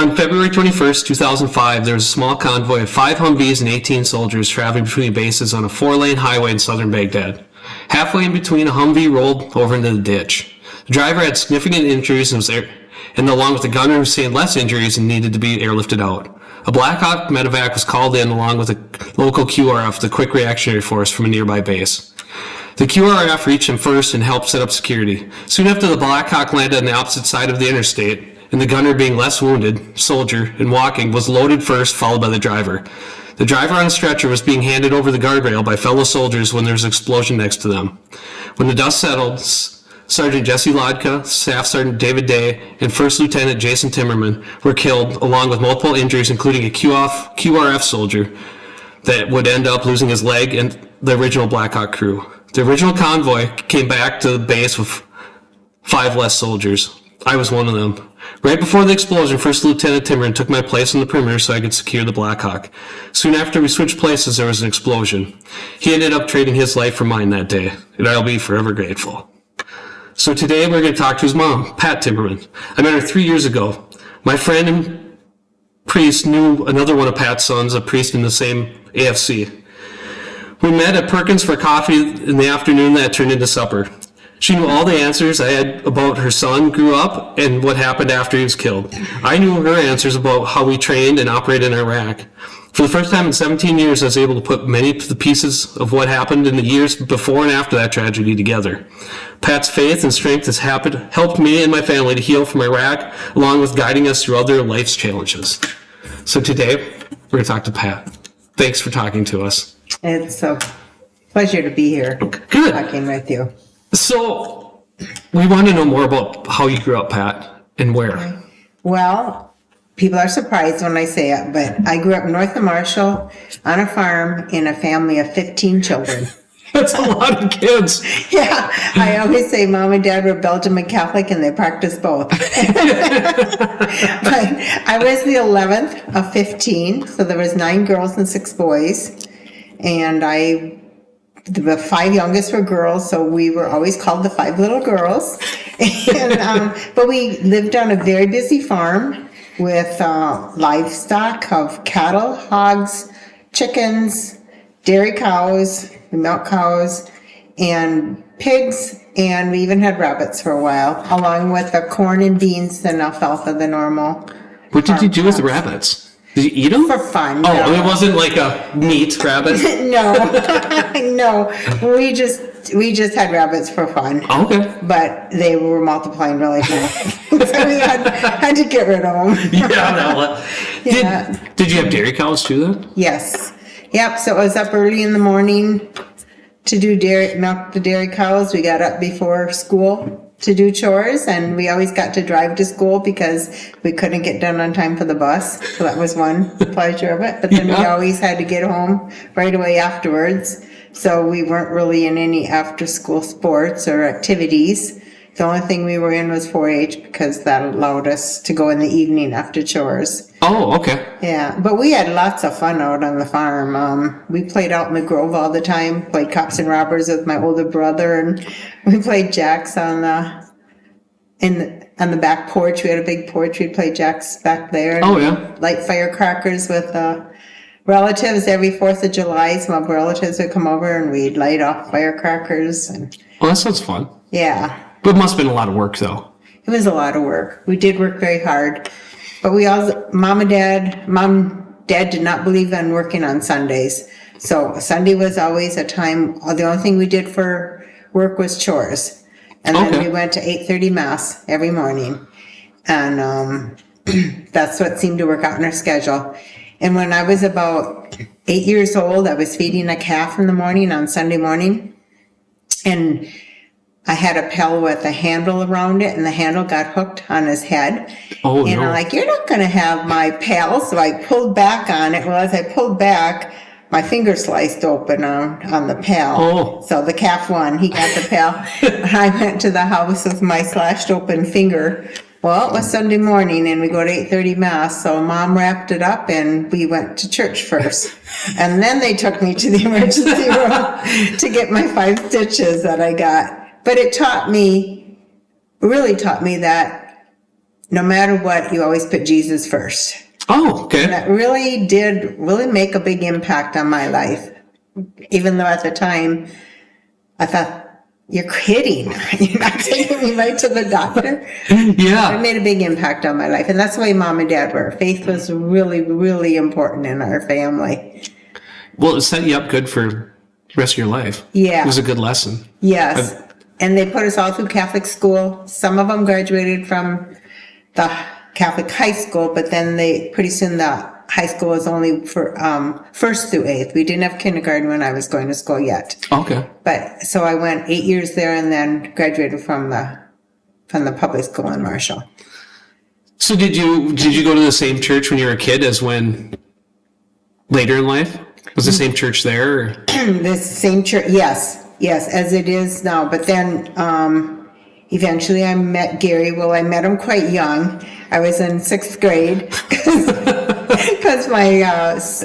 On February 21st, 2005, there was a small convoy of 5 Humvees and 18 soldiers traveling between bases on a 4-lane highway in southern Baghdad. Halfway in between, a Humvee rolled over into the ditch. The driver had significant injuries and along with the gunner who sustained less injuries and needed to be airlifted out. A Black Hawk Medivac was called in along with a local QRF, the Quick Reactionary Force, from a nearby base. The QRF reached him first and helped set up security. Soon after, the Black Hawk landed on the opposite side of the interstate, and the gunner, being less wounded, soldier, and walking, was loaded first, followed by the driver. The driver on a stretcher was being handed over the guardrail by fellow soldiers when there was an explosion next to them. When the dust settled, Sergeant Jesse Lhotka, Staff Sergeant David Day, and First Lieutenant Jason Timmerman were killed, along with multiple injuries, including a QRF soldier that would end up losing his leg, and the original Black Hawk crew. The original convoy came back to the base with 5 less soldiers. I was one of them. Right before the explosion, First Lieutenant Timmerman took my place on the perimeter so I could secure the Black Hawk. Soon after we switched places, there was an explosion. He ended up trading his life for mine that day, and I'll be forever grateful. So today we're going to talk to his mom, Pat Timmerman. I met her 3 years ago. My friend and priest knew another one of Pat's sons, a priest in the same AFC. We met at Perkins for coffee in the afternoon that turned into supper. She knew all the answers I had about her son grew up and what happened after he was killed. I knew her answers about how we trained and operated in Iraq. For the first time in 17 years, I was able to put many of the pieces of what happened in the years before and after that tragedy together. Pat's faith and strength has helped me and my family to heal from Iraq, along with guiding us through other life's challenges. So today, we're going to talk to Pat. Thanks for talking to us. It's a pleasure to be here. Good. Talking with you. So, we want to know more about how you grew up, Pat, and where. Well, people are surprised when I say it, but I grew up north of Marshall on a farm in a family of 15 children. That's a lot of kids. Yeah, I always say Mom and Dad were Belgian and Catholic, and they practiced both. But I was the 11th of 15, so there was 9 girls and 6 boys, and the 5 youngest were girls, so we were always called the 5 little girls. And, but we lived on a very busy farm with livestock of cattle, hogs, chickens, dairy cows, milk cows, and pigs, and we even had rabbits for a while, along with the corn and beans and alfalfa, the normal. What did you do with the rabbits? Did you eat them? For fun. Oh, no. It wasn't like a meat rabbit? No, no. We just had rabbits for fun. Oh, okay. But they were multiplying really fast. So we had to get rid of them. Yeah. Did you have dairy cows too then? Yes. Yep, so it was up early in the morning to do milk the dairy cows. We got up before school to do chores, and we always got to drive to school because we couldn't get done on time for the bus. So that was one pleasure of it. But then we always had to get home right away afterwards. So we weren't really in any after-school sports or activities. The only thing we were in was 4-H because that allowed us to go in the evening after chores. Oh, okay. Yeah, but we had lots of fun out on the farm. We played out in the grove all the time, played cops and robbers with my older brother, and we played jacks on the back porch. We had a big porch. We'd play jacks back there. Oh, yeah. Light firecrackers with relatives every 4th of July. Some relatives would come over and we'd light off firecrackers. Well, that sounds fun. Yeah. But it must have been a lot of work, though. It was a lot of work. We did work very hard. But Mom and Dad did not believe in working on Sundays. So Sunday was always a time, the only thing we did for work was chores. And then we went to 8:30 Mass every morning. And that's what seemed to work out in our schedule. And when I was about 8 years old, I was feeding a calf in the morning on Sunday morning. And I had a pail with a handle around it, and the handle got hooked on his head. Oh, and I'm like, you're not going to have my pail. So I pulled back on it. Well, as I pulled back, my finger sliced open on the pail. Oh. So the calf won. He got the pail. I went to the house with my slashed open finger. Well, it was Sunday morning, and we go to 8:30 Mass. So Mom wrapped it up, and we went to church first. And then they took me to the emergency room to get my 5 stitches that I got. But it really taught me that no matter what, you always put Jesus first. Oh, okay. And that really did make a big impact on my life. Even though at the time I thought, you're kidding. You're not taking me right to the doctor. Yeah. It made a big impact on my life. And that's the way Mom and Dad were. Faith was really, really important in our family. Well, it set you up good for the rest of your life. Yeah. It was a good lesson. Yes. And they put us all through Catholic school. Some of them graduated from the Catholic high school, but then pretty soon the high school was only for first through eighth. We didn't have kindergarten when I was going to school yet. Okay. But so I went 8 years there and then graduated from the public school in Marshall. So did you go to the same church when you were a kid as when later in life? Was the same church there? Or? The same church, yes, as it is now. But then eventually I met Gary. Well, I met him quite young. I was in 6th grade because my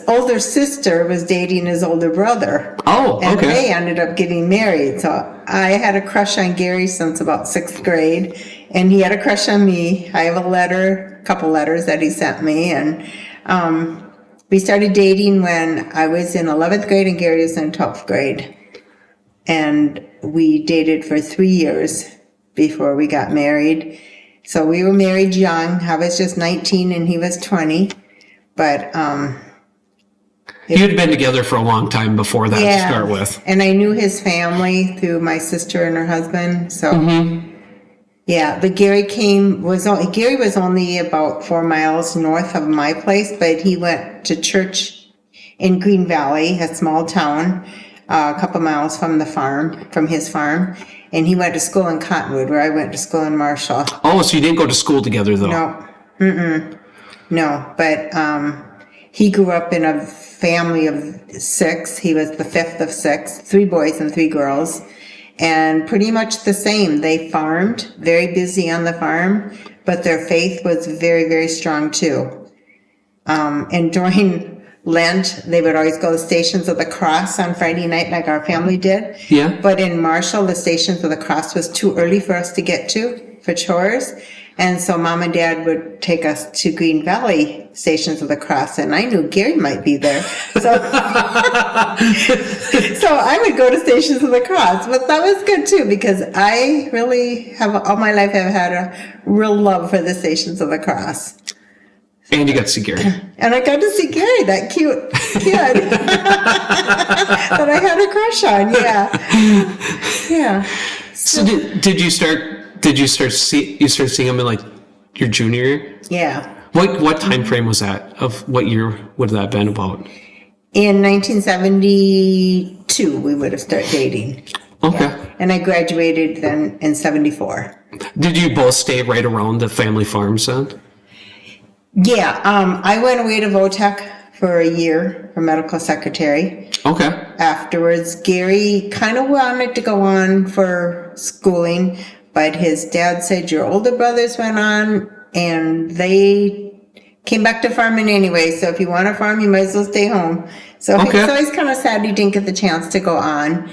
older sister was dating his older brother. Oh, okay. And they ended up getting married. So I had a crush on Gary since about 6th grade, and he had a crush on me. I have a couple letters that he sent me, and we started dating when I was in 11th grade and Gary was in 12th grade. And we dated for 3 years before we got married. So we were married young. I was just 19 and he was 20. But you had been together for a long time before that to start with. And I knew his family through my sister and her husband. So yeah, but Gary was only about 4 miles north of my place, but he went to church in Green Valley, a small town, a couple miles from his farm. And he went to school in Cottonwood, where I went to school in Marshall. Oh, so you didn't go to school together, though? No. No, but he grew up in a family of 6. He was the 5th of 6, 3 boys and 3 girls. And pretty much the same. They farmed, very busy on the farm, but their faith was very, very strong, too. And during Lent, they would always go to Stations of the Cross on Friday night like our family did. Yeah. But in Marshall, the Stations of the Cross was too early for us to get to for chores. And so Mom and Dad would take us to Green Valley Stations of the Cross, and I knew Gary might be there. So, so I would go to Stations of the Cross. But that was good, too, because I really all my life have had a real love for the Stations of the Cross. And you got to see Gary. And I got to see Gary, that cute kid that I had a crush on. Yeah. So did you start seeing him in like your junior year? Yeah. What time frame was that? Of what year would that have been about? In 1972, we would have started dating. Okay. Yeah. And I graduated then in 74. Did you both stay right around the family farms then? Yeah, I went away to Lhotka for a year for medical secretary. Okay. Afterwards, Gary kind of wanted to go on for schooling, but his dad said, your older brothers went on and they came back to farming anyway, so if you want to farm, you might as well stay home. So he's always kind of sad he didn't get the chance to go on,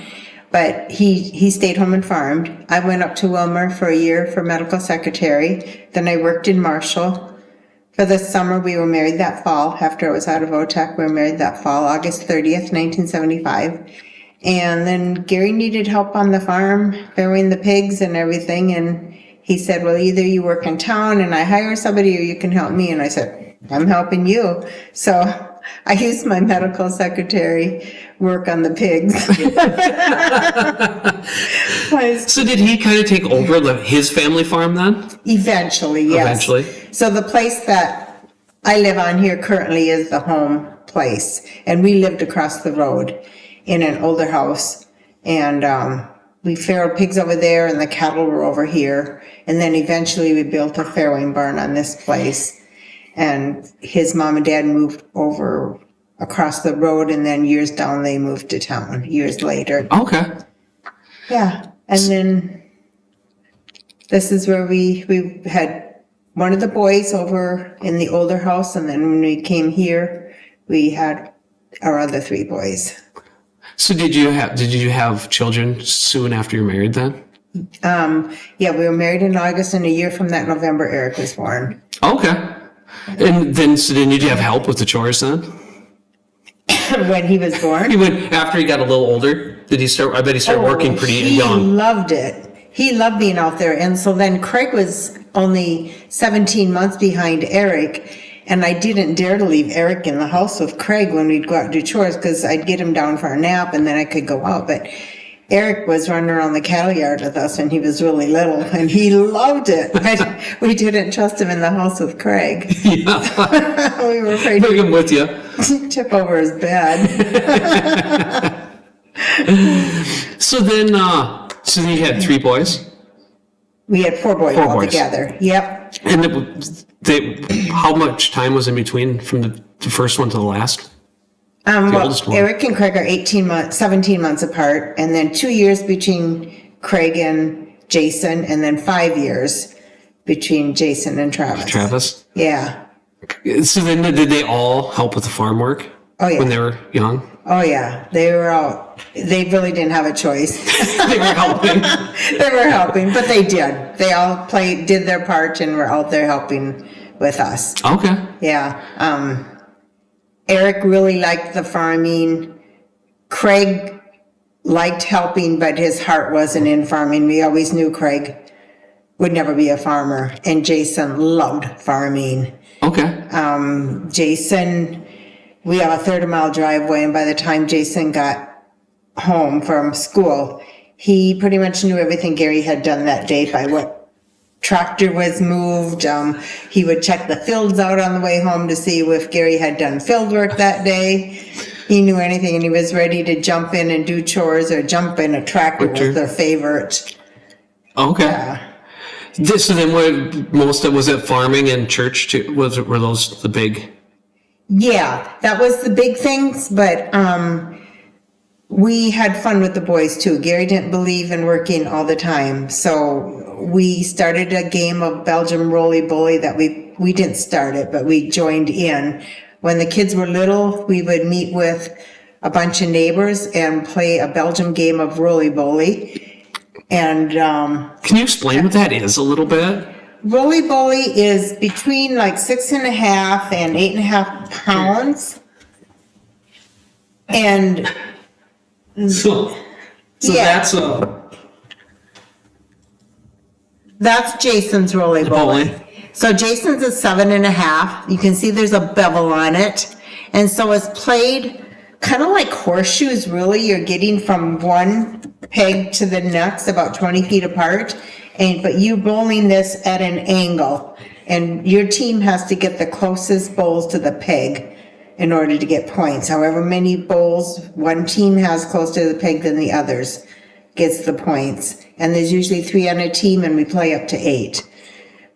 but he stayed home and farmed. I went up to Wilmer for a year for medical secretary. Then I worked in Marshall. For the summer, we were married that fall. After I was out of OTEC, we were married that fall, August 30th, 1975. And then Gary needed help on the farm, farrowing the pigs and everything. And he said, well, either you work in town and I hire somebody or you can help me. And I said, I'm helping you. So I used my medical secretary work on the pigs. So did he kind of take over his family farm then? Eventually, yes. Eventually. So the place that I live on here currently is the home place. And we lived across the road in an older house. And we farrowed pigs over there and the cattle were over here. And then eventually we built a farrowing barn on this place. And his mom and dad moved over across the road, and then years down they moved to town, years later. Okay. Yeah. And then this is where we had one of the boys over in the older house, and then when we came here, we had our other 3 boys. So did you have children soon after you were married then? Yeah, we were married in August, and a year from that November, Eric was born. Okay. And then, so then did you have help with the chores then? When he was born. He went, after he got a little older, did he start, I bet he started working pretty He young. loved it. He loved being out there. And so then Craig was only 17 months behind Eric. And I didn't dare to leave Eric in the house with Craig when we'd go out and do chores, because I'd get him down for a nap and then I could go out. But Eric was running around the cattle yard with us when he was really little, and he loved it. But we didn't trust him in the house with Craig. Yeah. We were afraid Bring him with you. to tip over his bed. So then you had 3 boys? We had 4 boys 4 boys. altogether. Yep. And how much time was in between from the first one to the last? Oldest one. Eric and Craig are 17 months apart, and then 2 years between Craig and Jason, and then 5 years between Jason and Travis. Travis? Yeah. So then did they all help with the farm work? Oh, yeah. When they were young? Oh, yeah. They really didn't have a choice. They were helping. They were helping, but they did. They all did their part, and were out there helping with us. Okay. Yeah. Eric really liked the farming. Craig liked helping, but his heart wasn't in farming. We always knew Craig would never be a farmer, and Jason loved farming. Okay. Jason, we have a 30-mile driveway, and by the time Jason got home from school, he pretty much knew everything Gary had done that day by what tractor was moved. He would check the fields out on the way home to see if Gary had done field work that day. He knew anything, and he was ready to jump in and do chores, or jump in a tractor was their favorite. Okay. So then was it farming and church too? Were those the big? Yeah, that was the big things, but we had fun with the boys too. Gary didn't believe in working all the time, so we started a game of Belgium roly-boly that we didn't start it, but we joined in. When the kids were little, we would meet with a bunch of neighbors and play a Belgium game of roly-boly. And can you explain what that is a little bit? Roly-boly is between like 6.5 and 8.5 pounds. And So yeah. That's Jason's roly-boly. Bowling. So Jason's is 7.5. You can see there's a bevel on it. And so it's played kind of like horseshoes, really. You're getting from one peg to the next about 20 feet apart. But you bowling this at an angle. And your team has to get the closest bowls to the peg in order to get points. However many bowls one team has close to the peg than the others gets the points. And there's usually 3 on a team, and we play up to 8.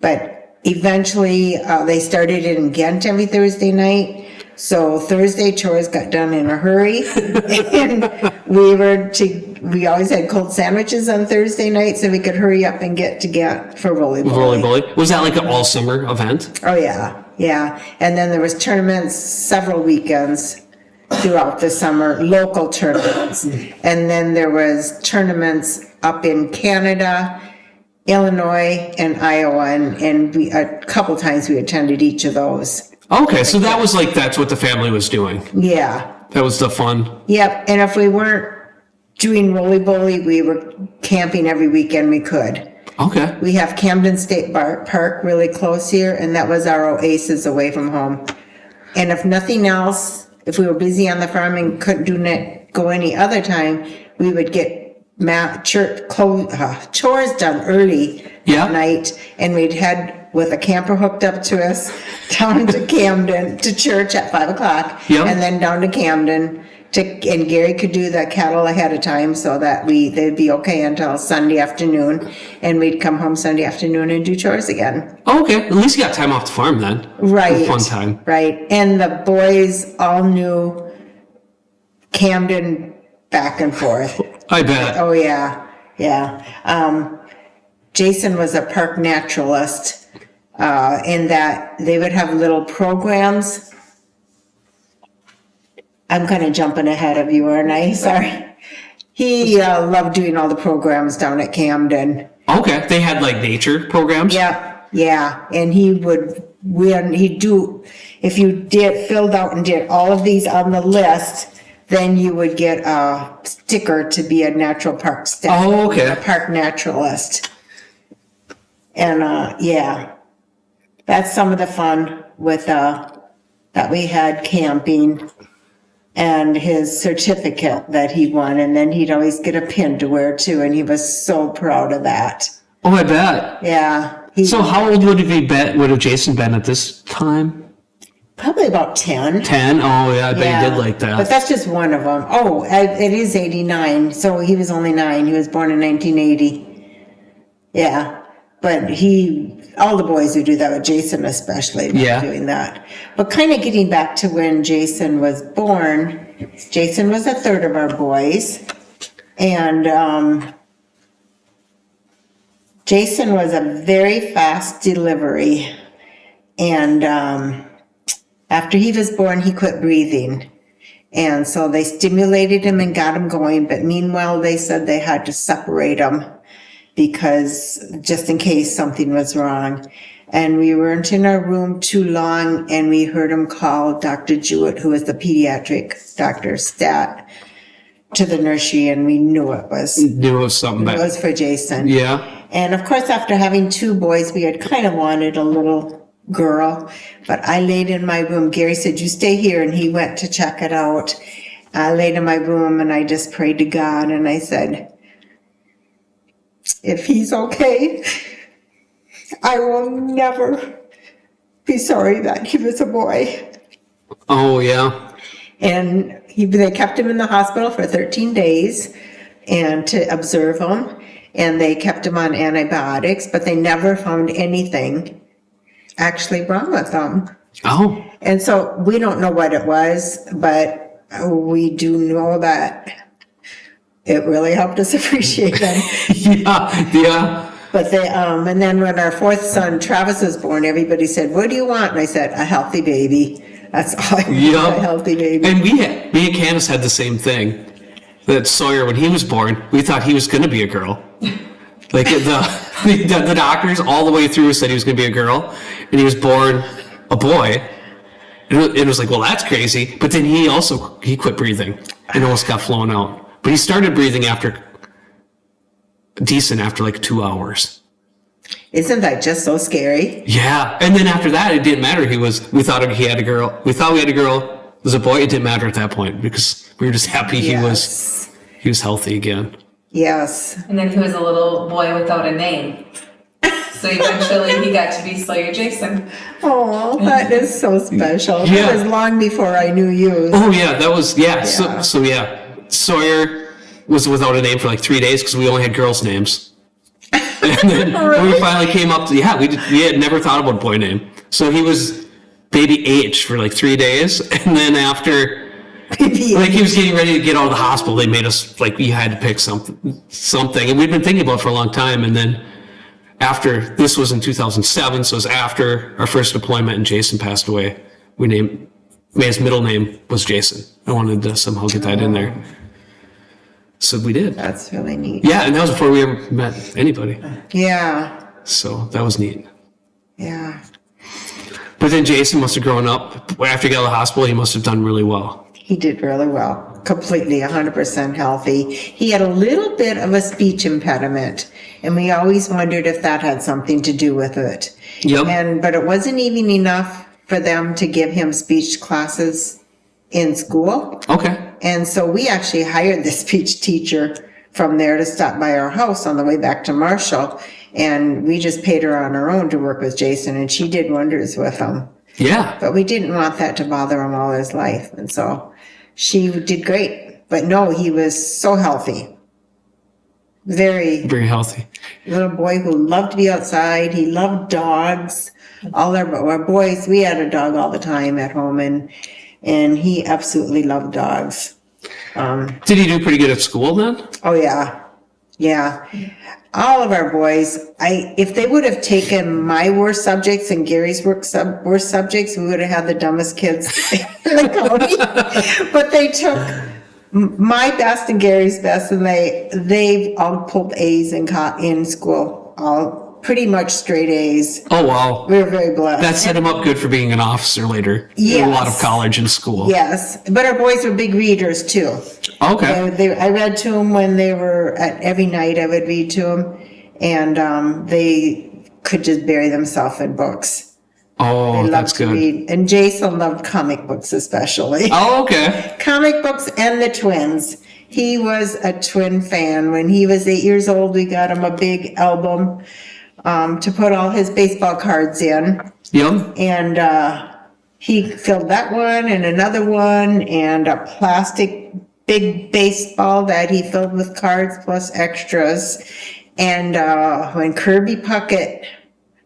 But eventually, they started it in Ghent every Thursday night. So Thursday chores got done in a hurry. And we always had cold sandwiches on Thursday night, so we could hurry up and get to Ghent for roly-boly. Roly-boly. Was that like an all-summer event? Oh, yeah. Yeah. And then there was tournaments several weekends throughout the summer, local tournaments. And then there was tournaments up in Canada, Illinois, and Iowa, and a couple times we attended each of those. Okay, so that's what the family was doing. Yeah. That was the fun. Yep. And if we weren't doing roly-boly, we were camping every weekend we could. Okay. We have Camden State Park really close here, and that was our oasis away from home. And if nothing else, if we were busy on the farm and couldn't go any other time, we would get chores done early at night, and we'd head with a camper hooked up to us down to Camden to church at 5 o'clock, and then down to Camden. And Gary could do the cattle ahead of time so that they'd be okay until Sunday afternoon, and we'd come home Sunday afternoon and do chores again. Okay, at least you got time off the farm then. Right. Fun time. Right. And the boys all knew Camden back and forth. I bet. Oh, yeah. Yeah. Jason was a park naturalist in that they would have little programs. I'm kind of jumping ahead of you, aren't I? Sorry. He loved doing all the programs down at Camden. Okay, they had like nature programs. Yeah, and he'd do, if you filled out and did all of these on the list, then you would get a sticker to be a natural park staff. Oh, okay. A park naturalist. And, that's some of the fun with, that we had camping, and his certificate that he won. And then he'd always get a pin to wear too. And he was so proud of that. Oh, I bet. Yeah. So how old would have Jason been at this time? Probably about 10. 10? Oh, yeah, I bet he did like that. But that's just one of them. Oh, it is 89. So he was only 9. He was born in 1980. Yeah. But all the boys who do that, with Jason especially, doing that. But kind of getting back to when Jason was born, Jason was a third of our boys. And Jason was a very fast delivery. And after he was born, he quit breathing. And so they stimulated him and got him going. But meanwhile, they said they had to separate him, because just in case something was wrong. And we weren't in our room too long, and we heard him call Dr. Jewett, who was the pediatric doctor, stat, to the nursery, and we knew it was something bad. It was for Jason. Yeah. And of course, after having 2 boys, we had kind of wanted a little girl, but I laid in my room. Gary said, "You stay here," and he went to check it out. I laid in my room and I just prayed to God, and I said, if he's okay, I will never be sorry that he was a boy. Oh, yeah. And they kept him in the hospital for 13 days and to observe him. And they kept him on antibiotics, but they never found anything actually wrong with him. Oh. And so we don't know what it was, but we do know that it really helped us appreciate him. Yeah. But and then when our 4th son, Travis, was born, everybody said, "What do you want?" And I said, "A healthy baby." That's all I want, a healthy baby. And me and Candace had the same thing. That Sawyer, when he was born, we thought he was going to be a girl. Like the doctors all the way through said he was going to be a girl, and he was born a boy. And it was like, well, that's crazy. But then he quit breathing and almost got flown out. But he started breathing after like 2 hours. Isn't that just so scary? Yeah. And then after that, it didn't matter. We thought he had a girl. We thought we had a girl. It was a boy. It didn't matter at that point because we were just happy he was healthy again. Yes. And then he was a little boy without a name. So eventually he got to be Sawyer Jason. Oh, that is so special. Yeah. That was long before I knew you. Oh, yeah. That was, yeah. So yeah. Sawyer was without a name for like 3 days because we only had girls' names. And then when we finally came up to, we had never thought about a boy name. So he was baby H for like 3 days. And then after, like he was getting ready to get out of the hospital, they made us, like, you had to pick something. And we'd been thinking about it for a long time. And then after, this was in 2007, so it was after our first deployment and Jason passed away, his middle name was Jason. I wanted to somehow get that in there. So we did. That's really neat. Yeah, and that was before we ever met anybody. Yeah. So that was neat. Yeah. But then Jason must have grown up, after he got out of the hospital, he must have done really well. He did really well. Completely 100% healthy. He had a little bit of a speech impediment, and we always wondered if that had something to do with it. Yep. But it wasn't even enough for them to give him speech classes in school. Okay. And so we actually hired the speech teacher from there to stop by our house on the way back to Marshall. And we just paid her on her own to work with Jason, and she did wonders with him. Yeah. But we didn't want that to bother him all his life. And so she did great. But no, he was so healthy. Very, very healthy. Little boy who loved to be outside. He loved dogs. All our boys, we had a dog all the time at home, and he absolutely loved dogs. Did he do pretty good at school then? Oh, yeah. Yeah. All of our boys, if they would have taken my worst subjects and Gary's worst subjects, we would have had the dumbest kids in the county. But they took my best and Gary's best, and they've all pulled A's in school, all pretty much straight A's. Oh, wow. We were very blessed. That set him up good for being an officer later. Yes. A lot of college and school. Yes, but our boys were big readers too. Okay. I read to them when they were every night. I would read to them, and they could just bury themselves in books. Oh, They that's loved to good. read, and Jason loved comic books especially. Oh, okay. Comic books and the twins. He was a twin fan. When he was 8 years old, we got him a big album to put all his baseball cards in. Yep. And he filled that one and another one and a plastic big baseball that he filled with cards plus extras. And when Kirby Puckett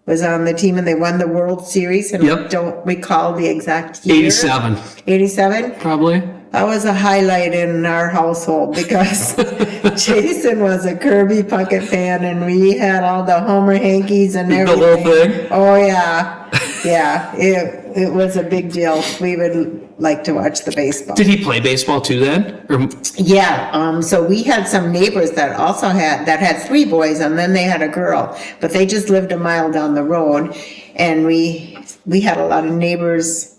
was on the team and they won the World Series, and I don't recall the exact year. 87. 87? Probably. That was a highlight in our household because Jason was a Kirby Puckett fan and we had all the Homer hankies and everything. The whole thing? Oh, yeah. Yeah, it was a big deal. We would like to watch the baseball. Did he play baseball too then? Or, Yeah, so we had some neighbors that also had 3 boys and then they had a girl, but they just lived a mile down the road. And we had a lot of neighbors,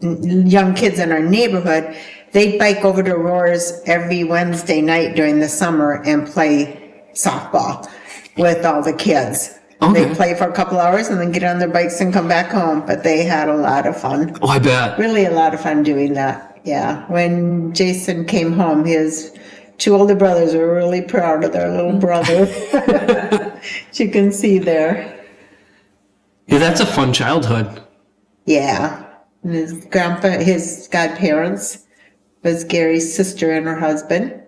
young kids in our neighborhood. They'd bike over to Roar's every Wednesday night during the summer and play softball with all the kids. Okay. They'd play for a couple hours and then get on their bikes and come back home. But they had a lot of fun. oh, I bet. Really a lot of fun doing that. Yeah. When Jason came home, his 2 older brothers were really proud of their little brother. As you can see there. Yeah, that's a fun childhood. Yeah. And his godparents was Gary's sister and her husband.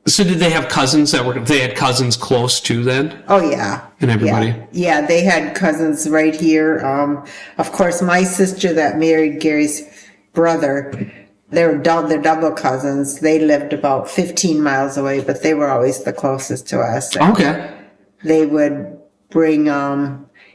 So did they have cousins they had cousins close to then? Oh, yeah. And everybody? Yeah, they had cousins right here. Of course, my sister that married Gary's brother, they're double cousins. They lived about 15 miles away, but they were always the closest to us. Okay. They would bring,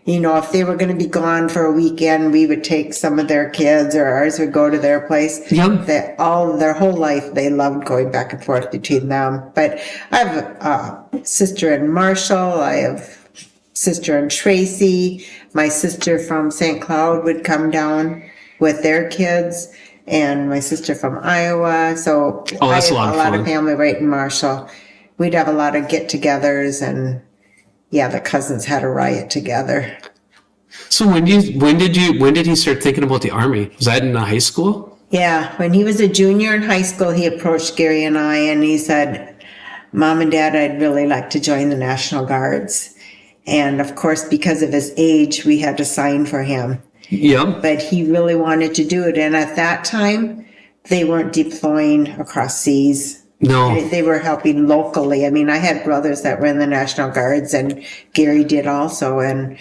if they were going to be gone for a weekend, we would take some of their kids or ours would go to their place. Yep. Their whole life, they loved going back and forth between them. But I have a sister in Marshall. I have sister in Tracy. My sister from St. Cloud would come down with their kids, and my sister from Iowa. So that's I a lot have of a lot fun. of family right in Marshall. We'd have a lot of get-togethers, and yeah, the cousins had a riot together. So when did he start thinking about the Army? Was that in high school? Yeah, when he was a junior in high school, he approached Gary and I, and he said, "Mom and Dad, I'd really like to join the National Guards." And of course, because of his age, we had to sign for him. Yep. But he really wanted to do it. And at that time, they weren't deploying across seas. No. They were helping locally. I mean, I had brothers that were in the National Guards, and Gary did also. And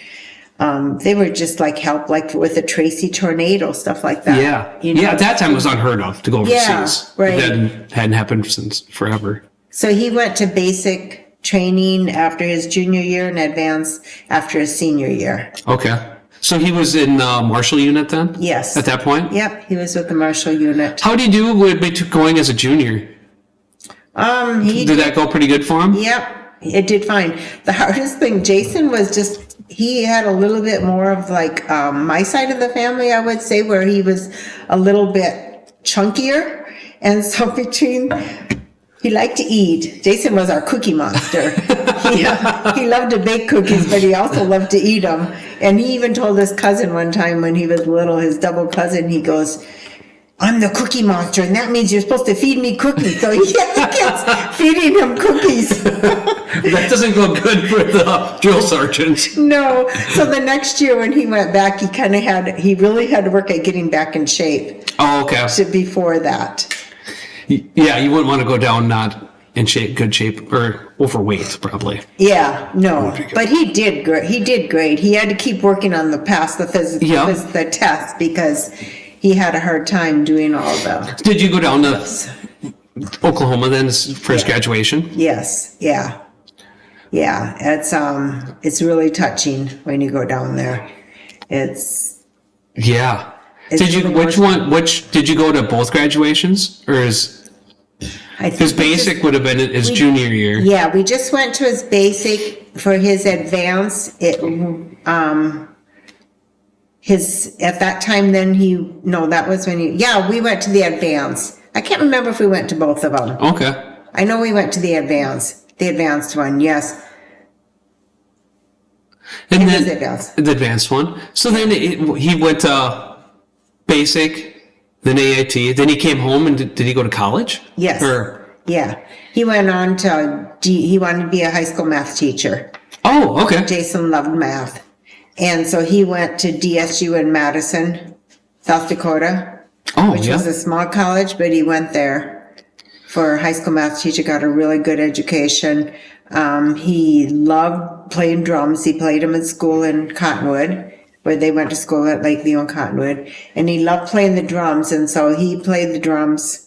they were just like help, like with the Tracy tornado, stuff like that. Yeah. You know? Yeah, at that time it was unheard of to go overseas. Yeah, right. It hadn't happened since forever. So he went to basic training after his junior year and advanced after his senior year. Okay. So he was in Marshall unit then? Yes. At that point? Yep, he was with the Marshall unit. How did he do with going as a junior? Did that go pretty good for him? Yep, it did fine. The hardest thing, Jason was just, he had a little bit more of like my side of the family, I would say, where he was a little bit chunkier. And so he liked to eat. Jason was our cookie monster. He loved to bake cookies, but he also loved to eat them. And he even told his cousin one time when he was little, his double cousin, he goes, "I'm the cookie monster, and that means you're supposed to feed me cookies." So he gets feeding him cookies. That doesn't go good for the drill sergeants. No. So the next year when he went back, he really had to work at getting back in shape Oh, okay. before that. Yeah, you wouldn't want to go down not in good shape, or overweight, probably. Yeah, no, but he did great. He did great. He had to keep working on the the test because he had a hard time doing all the. Did you go down to Oklahoma then for his graduation? Yes, yeah. It's really touching when you go down there. Yeah. It's Did you really did you go to both graduations, or is I think His we just- basic would have been his junior year. Yeah, we just went to his basic. For his advance. At that time then that was when we went to the advance. I can't remember if we went to both of them. Okay. I know we went to the advanced one, yes. And It then was advanced. the advanced one. So then he went to basic, then AIT, then he came home and did he go to college? Yes. Or, Yeah. He went on to, he wanted to be a high school math teacher. oh, okay. Jason loved math. And so he went to DSU in Madison, South Dakota, Oh, which yeah. was a small college, but he went there for a high school math teacher, got a really good education. He loved playing drums. He played them in school in Cottonwood, where they went to school at Lakeview and Cottonwood. And he loved playing the drums, and so he played the drums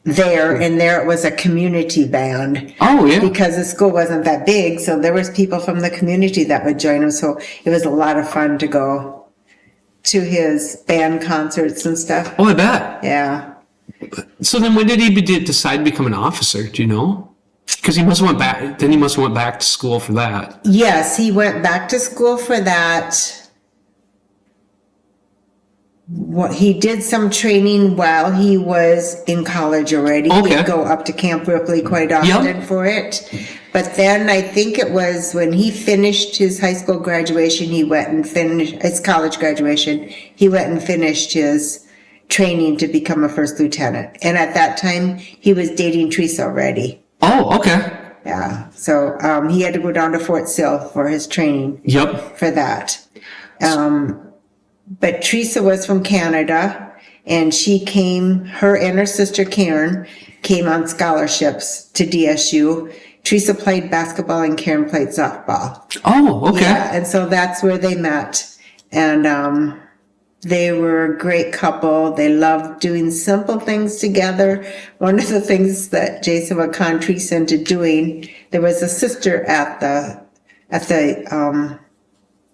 there, and there it was a community band. Oh, yeah. Because the school wasn't that big, so there was people from the community that would join him, so it was a lot of fun to go to his band concerts and stuff. Oh, I bet. Yeah. So then when did he decide to become an officer? Do you know? Because he must have went back, then he must have went back to school for that. Yes, he went back to school for that. He did some training while he was in college already. Okay. He'd go up to Camp Ripley quite often for it. But then I think it was when he finished his high school graduation, he went and finished his college graduation. He went and finished his training to become a first lieutenant. And at that time, he was dating Teresa already. Oh, okay. Yeah. So he had to go down to Fort Sill for his training. Yep. For that. But Teresa was from Canada, and her and her sister Karen came on scholarships to DSU. Teresa played basketball and Karen played softball. Oh, okay. Yeah, and so that's where they met. And they were a great couple. They loved doing simple things together. One of the things that Jason would con Teresa into doing, there was a sister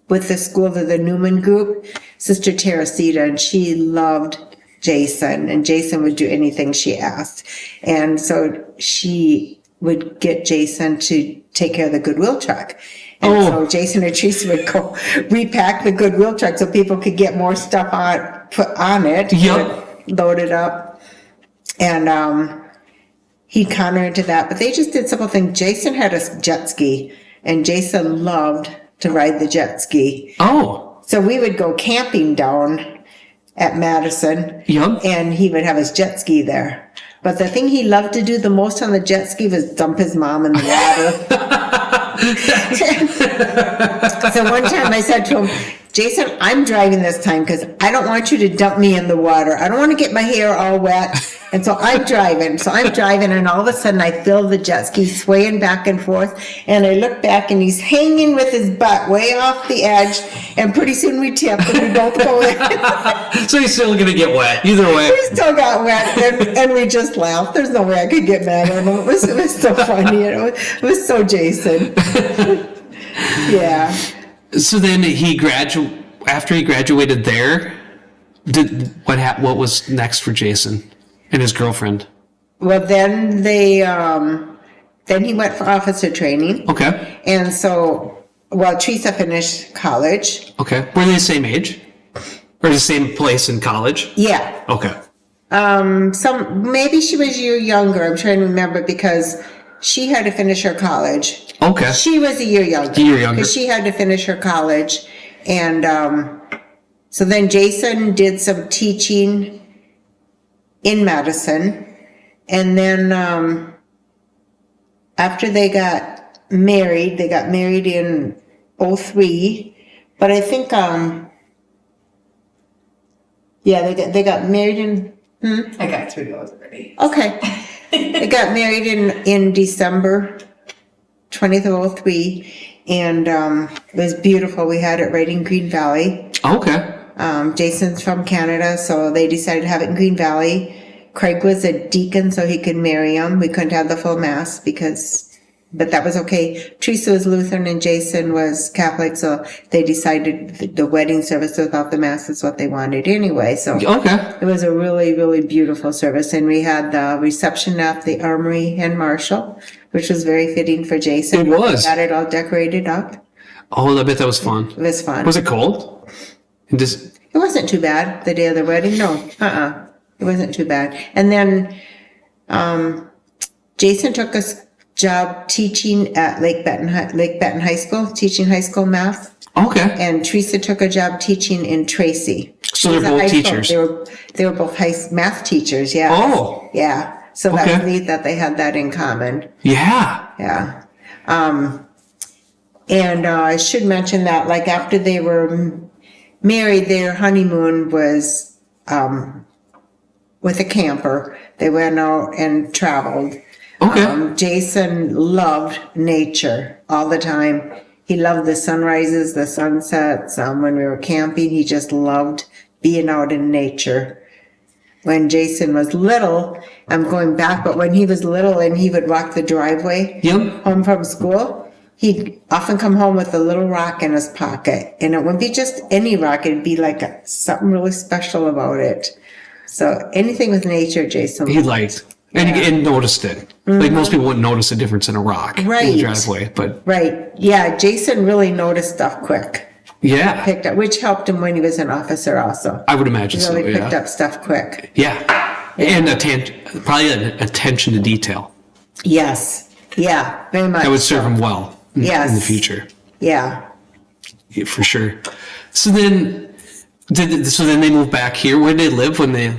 with the school of the Newman group, Sister Teresita, and she loved Jason, and Jason would do anything she asked. And so she would get Jason to take care of the Goodwill truck. And so Jason and Teresa would go repack the Goodwill truck so people could get more stuff put on it. Yep. Load it up. And he'd con her into that. But they just did simple things. Jason had a jet ski, and Jason loved to ride the jet ski. Oh. So we would go camping down at Madison. Yep. And he would have his jet ski there. But the thing he loved to do the most on the jet ski was dump his mom in the water. So one time I said to him, Jason, I'm driving this time because I don't want you to dump me in the water. I don't want to get my hair all wet. And so I'm driving. And all of a sudden I feel the jet ski swaying back and forth. And I look back and he's hanging with his butt way off the edge. And pretty soon we tip and we both go in. So he's still going to get wet, either way. We still got wet, and we just laughed. There's no way I could get mad at him. It was so funny. It was so Jason. Yeah. So then after he graduated there, what was next for Jason and his girlfriend? Well, then then he went for officer training. Okay. And so, Teresa finished college. Okay. Were they the same age? Or the same place in college? Yeah. Okay. Maybe she was a year younger. I'm trying to remember because she had to finish her college. Okay. She was a year younger. Because she had to finish her college. And so then Jason did some teaching in Madison. And then after they got married in 2003. But I think, they got married in... I got through those already. Okay. They got married in December 20th of 2003, and it was beautiful. We had it right in Green Valley. Okay. Jason's from Canada, so they decided to have it in Green Valley. Craig was a deacon, so he could marry him. We couldn't have the full mass because but that was okay. Teresa was Lutheran and Jason was Catholic, so they decided the wedding service without the mass is what they wanted anyway. So Okay. it was a really, really beautiful service. And we had the reception at the Armory and Marshall, which was very fitting for Jason. It was. We got it all decorated up. Oh, I bet that was fun. It was fun. Was it cold? It wasn't too bad the day of the wedding. No, it wasn't too bad. And then Jason took a job teaching at Lake Benton High School, teaching high school math. Okay. And Teresa took a job teaching in Tracy. So they're both teachers. They were both math teachers. Yeah. Oh. Yeah. So that's neat that they had that in common. Yeah. Yeah. And I should mention that, like, after they were married, their honeymoon was with a camper. They went out and traveled. Okay. Jason loved nature all the time. He loved the sunrises, the sunsets. When we were camping, he just loved being out in nature. When Jason was little, I'm going back, but when he was little and he would walk the driveway home from school, he'd often come home with a little rock in his pocket. And it wouldn't be just any rock, it'd be like something really special about it. So anything with nature, Jason He liked. And noticed it. Like most people wouldn't notice a difference in a rock in the driveway, but Right. Yeah, Jason really noticed stuff quick. yeah, Picked up, which helped him when he was an officer also. I would imagine He so. really picked Yeah, up stuff quick. yeah, and probably an attention to detail Yes. Yeah, very much. that would serve him well in the future. Yeah. Yeah, for sure. So then, they moved back here. Where did they live when they?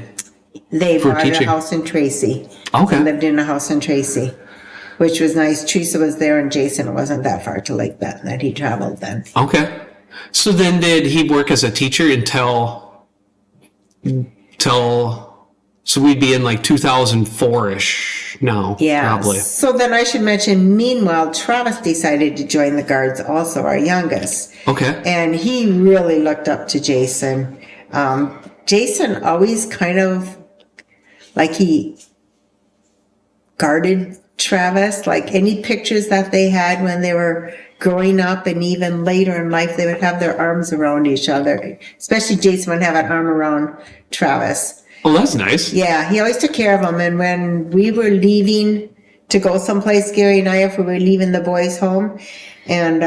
They bought teaching. a house in Tracy. Okay. They lived in a house in Tracy, which was nice. Teresa was there and Jason wasn't that far to Lake Benton that he traveled then. Okay. So then, did he work as a teacher until? So we'd be in like 2004-ish now. Yeah. Probably. So then I should mention, meanwhile, Travis decided to join the Guards also, our youngest. Okay. And he really looked up to Jason. Jason always kind of, like, he guarded Travis. Like, any pictures that they had when they were growing up and even later in life, they would have their arms around each other. Especially Jason would have an arm around Travis. Oh, that's nice. Yeah, he always took care of him. And when we were leaving to go someplace, Gary and I, if we were leaving the boys' home, and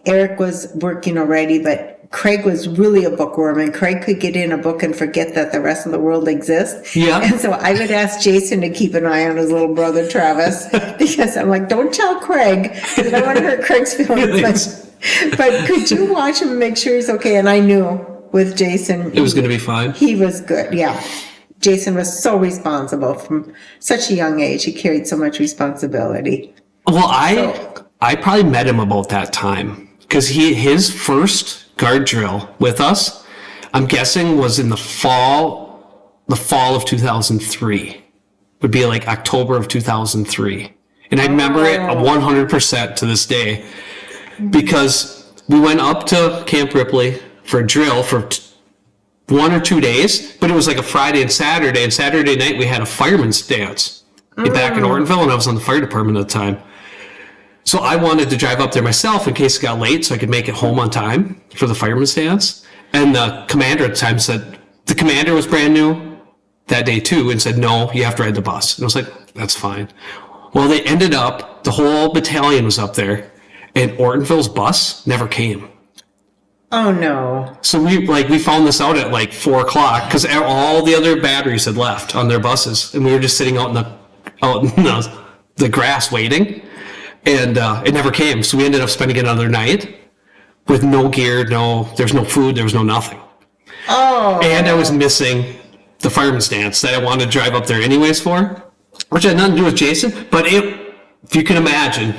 Eric was working already, but Craig was really a bookworm, and Craig could get in a book and forget that the rest of the world exists. Yeah. And so I would ask Jason to keep an eye on his little brother, Travis, because I'm like, don't tell Craig, because I don't want to hurt Craig's feelings. But could you watch him and make sure he's okay? And I knew with Jason, It was going to be fine. he was good, yeah. Jason was so responsible from such a young age. He carried so much responsibility. Well, I probably met him about that time because his first guard drill with us, I'm guessing, was in the fall of 2003. Would be like October of 2003, and I remember it 100% to this day because we went up to Camp Ripley for a drill for 1 or 2 days, but it was like a Friday and Saturday night we had a fireman's dance back in Ortonville, and I was on the fire department at the time. So I wanted to drive up there myself in case it got late so I could make it home on time for the fireman's dance. And the commander at the time said, the commander was brand new that day too, and said, no, you have to ride the bus. And I was like, that's fine. Well, they ended up, the whole battalion was up there, and Ortonville's bus never came. Oh no. So we found this out at like 4 o'clock because all the other batteries had left on their buses, and we were just sitting out in the grass waiting, and it never came. So we ended up spending another night with no gear, there's no food, there was no nothing. Oh. And I was missing the fireman's dance that I wanted to drive up there anyways for, which had nothing to do with Jason, but if you can imagine,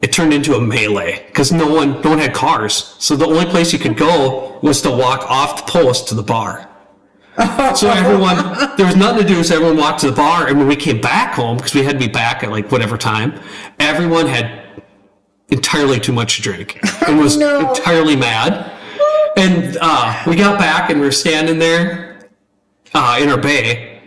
it turned into a melee because no one had cars. So the only place you could go was to walk off the post to the bar. So there was nothing to do, so everyone walked to the bar. And when we came back home, because we had to be back at like whatever time, everyone had entirely too much to drink and was entirely mad. And we got back and we were standing there in our bay.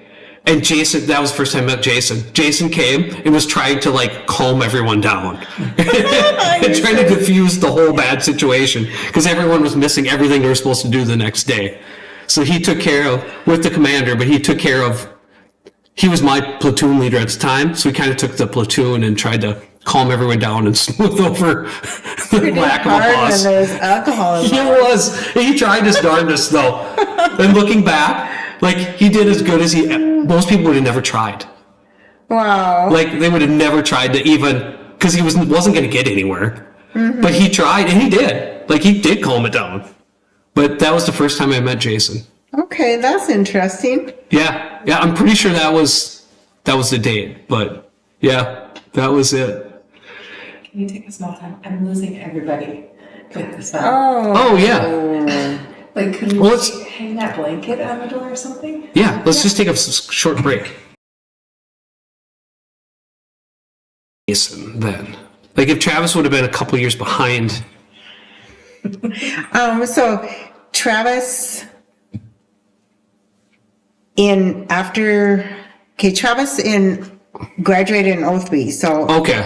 And Jason, that was the first time I met Jason. Jason came and was trying to like calm everyone down and trying to diffuse the whole bad situation because everyone was missing everything they were supposed to do the next day. So he took care of, with the commander, but he took care of, he was my platoon leader at the time. So he kind of took the platoon and tried to calm everyone down and smooth over the lack of a boss. When there's alcohol He was. He tried his darndest though. And looking back, like he did as good as most people would have never tried. Wow. Like they would have never tried to even, because he wasn't going to get anywhere. But he tried and he did. Like he did calm it down. But that was the first time I met Jason. Okay, that's interesting. Yeah, I'm pretty sure that was the date. But yeah, that was it. Can you take a small time? I'm losing everybody with this one. Oh yeah. Like, could we Well, let's- hang that blanket on the door or something? Yeah, let's just take a short break. Jason, then. Like if Travis would have been a couple years behind. So Travis graduated in 03. So Okay.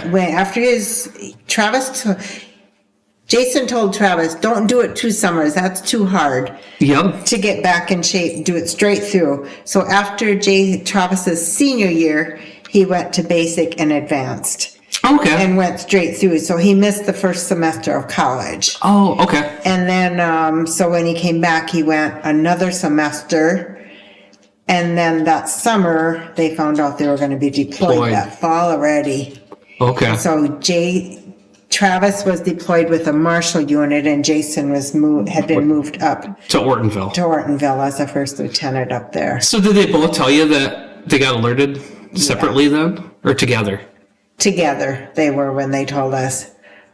Jason told Travis, don't do it 2 summers. That's too hard Yep. to get back in shape. Do it straight through. So after Travis's senior year, he went to basic and advanced Okay. and went straight through. So he missed the first semester of college. Oh, okay. And then, so when he came back, he went another semester. And then that summer, they found out they were going to be deployed that fall already. Okay. So Travis was deployed with a Marshall unit, and Jason had been moved up To Ortonville. to Ortonville as a first lieutenant up there. So did they both tell you that they got alerted separately then? Or together? Together they were when they told us.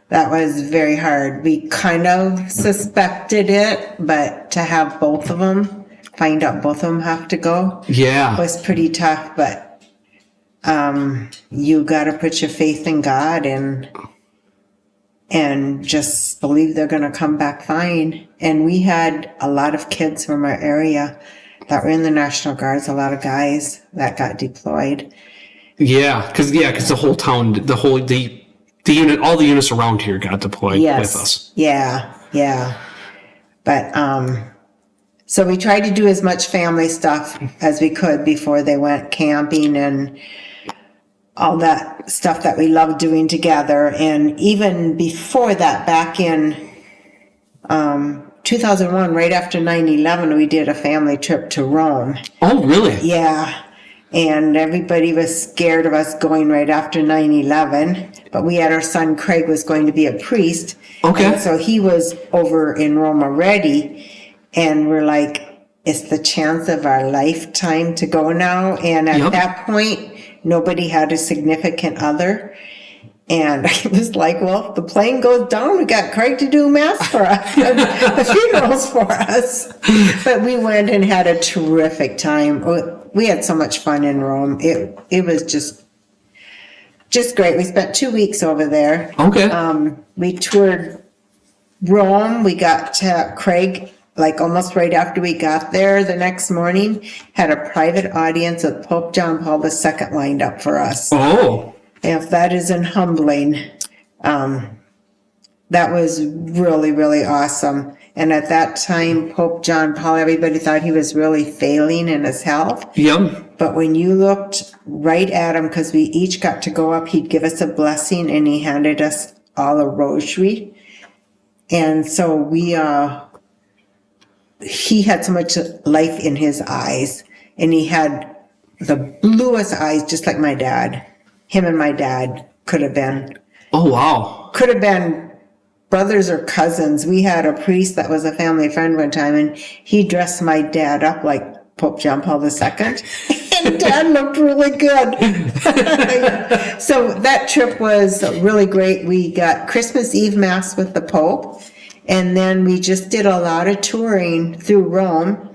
That was very hard. We kind of suspected it, but to have both of them, find out both of them have to go, Yeah. was pretty tough. But you got to put your faith in God and just believe they're going to come back fine. And we had a lot of kids from our area that were in the National Guards, a lot of guys that got deployed. Yeah, because the whole town, the unit, all the units around here got deployed with us. Yeah. But, so we tried to do as much family stuff as we could before they went camping and all that stuff that we loved doing together. And even before that, back in 2001, right after 9/11, we did a family trip to Rome. Oh, really? Yeah. And everybody was scared of us going right after 9/11. But we had our son Craig was going to be a priest. Okay. And so he was over in Rome already. And we're like, it's the chance of our lifetime to go now. And at that point, nobody had a significant other. And I was like, well, if the plane goes down, we got Craig to do mass for us, the funerals for us. But we went and had a terrific time. We had so much fun in Rome. It was just great. We spent 2 weeks over there. Okay. We toured Rome. We got to Craig like almost right after we got there the next morning, had a private audience with Pope John Paul II lined up for us. Oh. If that isn't humbling, that was really, really awesome. And at that time, Pope John Paul, everybody thought he was really failing in his health. Yep. But when you looked right at him, because we each got to go up, he'd give us a blessing and he handed us all a rosary. And so he had so much life in his eyes, and he had the bluest eyes, just like my dad. Him and my dad could have been brothers or cousins. We had a priest that was a family friend one time, and he dressed my dad up like Pope John Paul II. And Dad looked really good. So that trip was really great. We got Christmas Eve Mass with the Pope, and then we just did a lot of touring through Rome.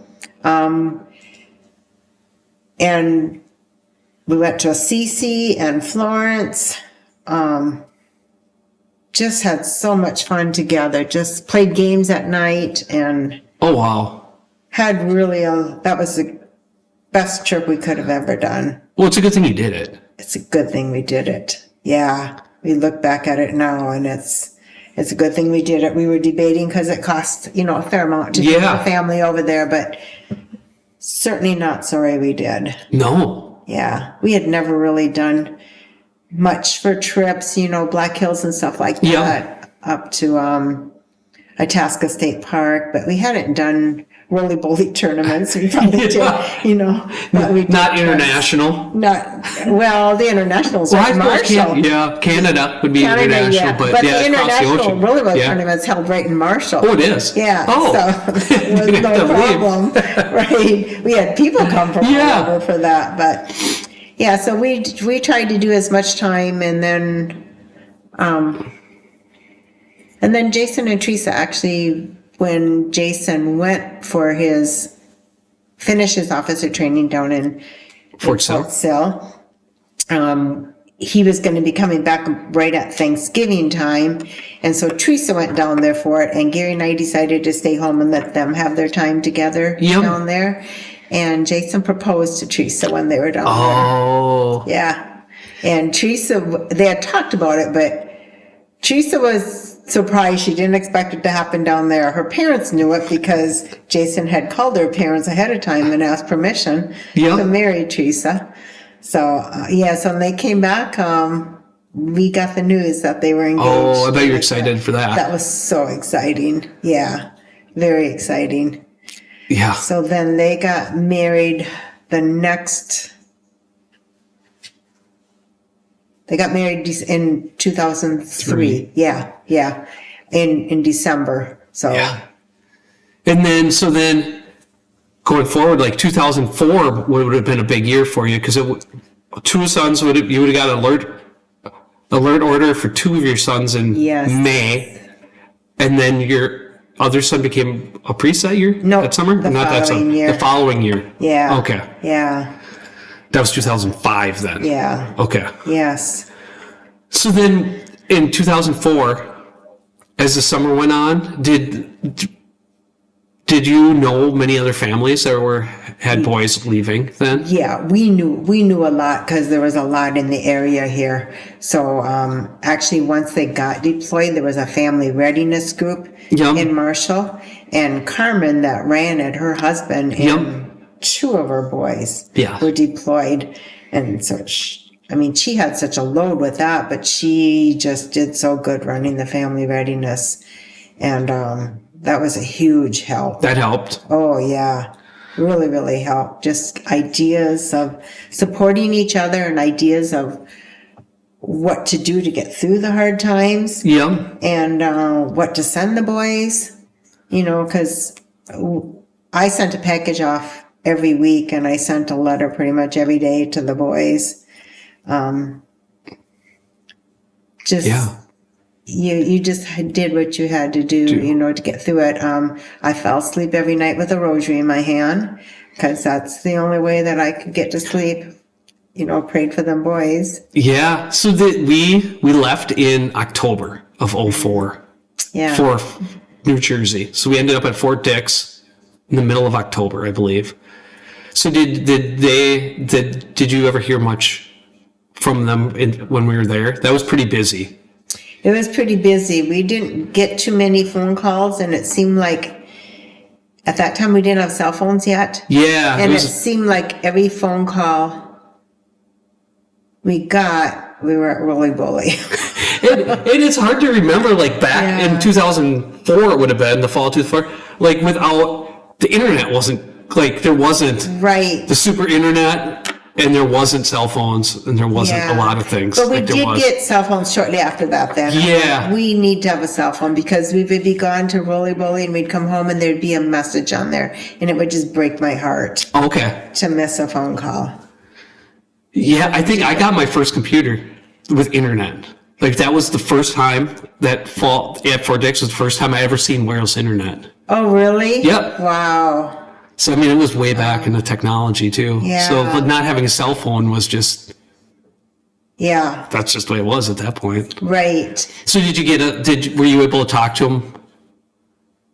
And we went to Assisi and Florence. Just had so much fun together. Just played games at night and Oh, wow. had really that was best trip we could have ever done. Well, it's a good thing you did it. It's a good thing we did it. Yeah. We look back at it now, and it's a good thing we did it. We were debating because it cost, a fair amount to take the family over there, but certainly not sorry we did. No. Yeah. We had never really done much for trips, Black Hills and stuff like that, up to Itasca State Park, but we hadn't done roly-poly tournaments. We probably did, but we did not international. The internationals are Marshall. Canada would be international, but the international roly-poly tournaments held right in Marshall. Oh, it is? Yeah. Oh. So it was no problem. Right. We had people come from all over for that, but so we tried to do as much time, and then Jason and Teresa actually, when Jason went for finish his officer training down in Fort Sill, he was going to be coming back right at Thanksgiving time. And so Teresa went down there for it, and Gary and I decided to stay home and let them have their time together down there. And Jason proposed to Teresa when they were down there. Oh. Yeah. And Teresa, they had talked about it, but Teresa was surprised. She didn't expect it to happen down there. Her parents knew it because Jason had called her parents ahead of time and asked permission to marry Teresa. So, so when they came back, we got the news that they were engaged. Oh, I bet you're excited for that. That was so exciting. Yeah, very exciting. Yeah. So then they got married They got married in 2003. Yeah. In December. So. Yeah. And then going forward, like 2004 would have been a big year for you, because two sons you would have got alert order for two of your sons in May, and then your other son became a priest that year? No, that summer? Not that summer. The following year. Yeah. Okay. Yeah. That was 2005 then. Yeah. Okay. Yes. So then in 2004, as the summer went on, did you know many other families that had boys leaving then? Yeah, we knew a lot because there was a lot in the area here. So actually, once they got deployed, there was a family readiness group in Marshall, and Carmen that ran it, her husband and two of her boys were deployed, and so she had such a load with that, but she just did so good running the family readiness, and that was a huge help. That helped. Oh, yeah. Really, really helped. Just ideas of supporting each other and ideas of what to do to get through the hard times. Yeah. And what to send the boys, because I sent a package off every week, and I sent a letter pretty much every day to the boys. You just did what you had to do, to get through it. I fell asleep every night with a rosary in my hand, because that's the only way that I could get to sleep. Prayed for them boys. Yeah. So we left in October of 2004 for New Jersey. So we ended up at Fort Dix in the middle of October, I believe. So did you ever hear much from them when we were there? That was pretty busy. It was pretty busy. We didn't get too many phone calls, and it seemed like at that time we didn't have cell phones yet. Yeah. And it seemed like every phone call we got, we were at Roly Bully. And it's hard to remember, like back in 2004, it would have been the fall of 2004, like without the internet there wasn't the super internet. And there wasn't cell phones, and there wasn't a lot of things. But we did get cell phones shortly after that then. Yeah. We need to have a cell phone, because we would be gone to Roly Bully, and we'd come home and there'd be a message on there, and it would just break my heart. Okay. To miss a phone call. Yeah, I think I got my first computer with internet. Like, that was the first time at Fort Dix was the first time I ever seen wireless internet. Oh, really? Yep. Wow. So, it was way back in the technology, too. Yeah. So, but not having a cell phone was just... Yeah. That's just the way it was at that point. Right. So, were you able to talk to him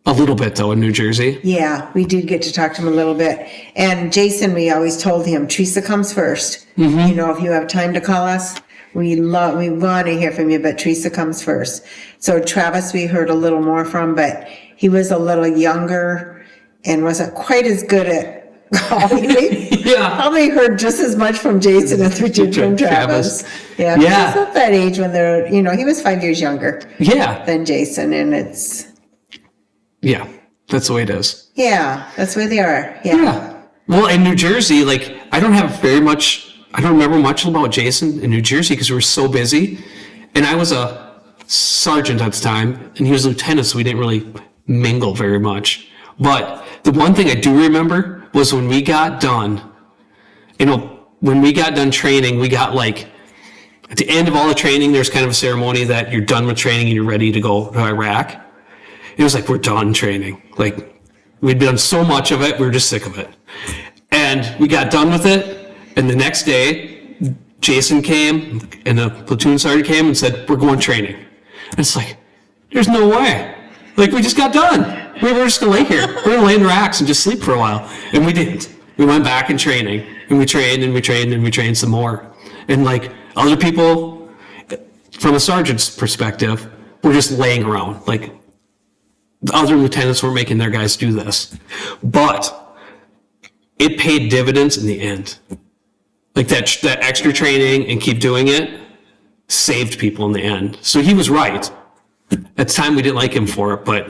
A little bit, though, in New Jersey. Yeah, we did get to talk to him a little bit. And Jason, we always told him, Teresa comes first. You know, if you have time to call us, we want to hear from you, but Teresa comes first. So Travis, we heard a little more from, but he was a little younger and wasn't quite as good at calling. Yeah. Probably heard just as much from Jason as we did from Travis. Yeah. Yeah. He's at that age when they're, you know, he was 5 years younger Yeah. than Jason, and it's, Yeah. That's the way it is. yeah, that's where they are. Yeah. Yeah. Well, in New Jersey, like, I don't remember much about Jason in New Jersey because we were so busy. And I was a sergeant at the time, and he was a lieutenant, so we didn't really mingle very much. But the one thing I do remember was when we got done, when we got done training, we got like, at the end of all the training, there's kind of a ceremony that you're done with training and you're ready to go to Iraq. It was like, we're done training. Like, we'd done so much of it, we were just sick of it. And we got done with it, and the next day, Jason came, and the platoon sergeant came and said, we're going training. And it's like, there's no way. Like, we just got done. We were just gonna lay here. We're gonna lay in the racks and just sleep for a while. And we didn't. We went back in training, and we trained, and we trained, and we trained some more. And like, other people, from a sergeant's perspective, were just laying around. Like, the other lieutenants were making their guys do this. But it paid dividends in the end. Like that extra training and keep doing it saved people in the end. So he was right. At the time, we didn't like him for it, but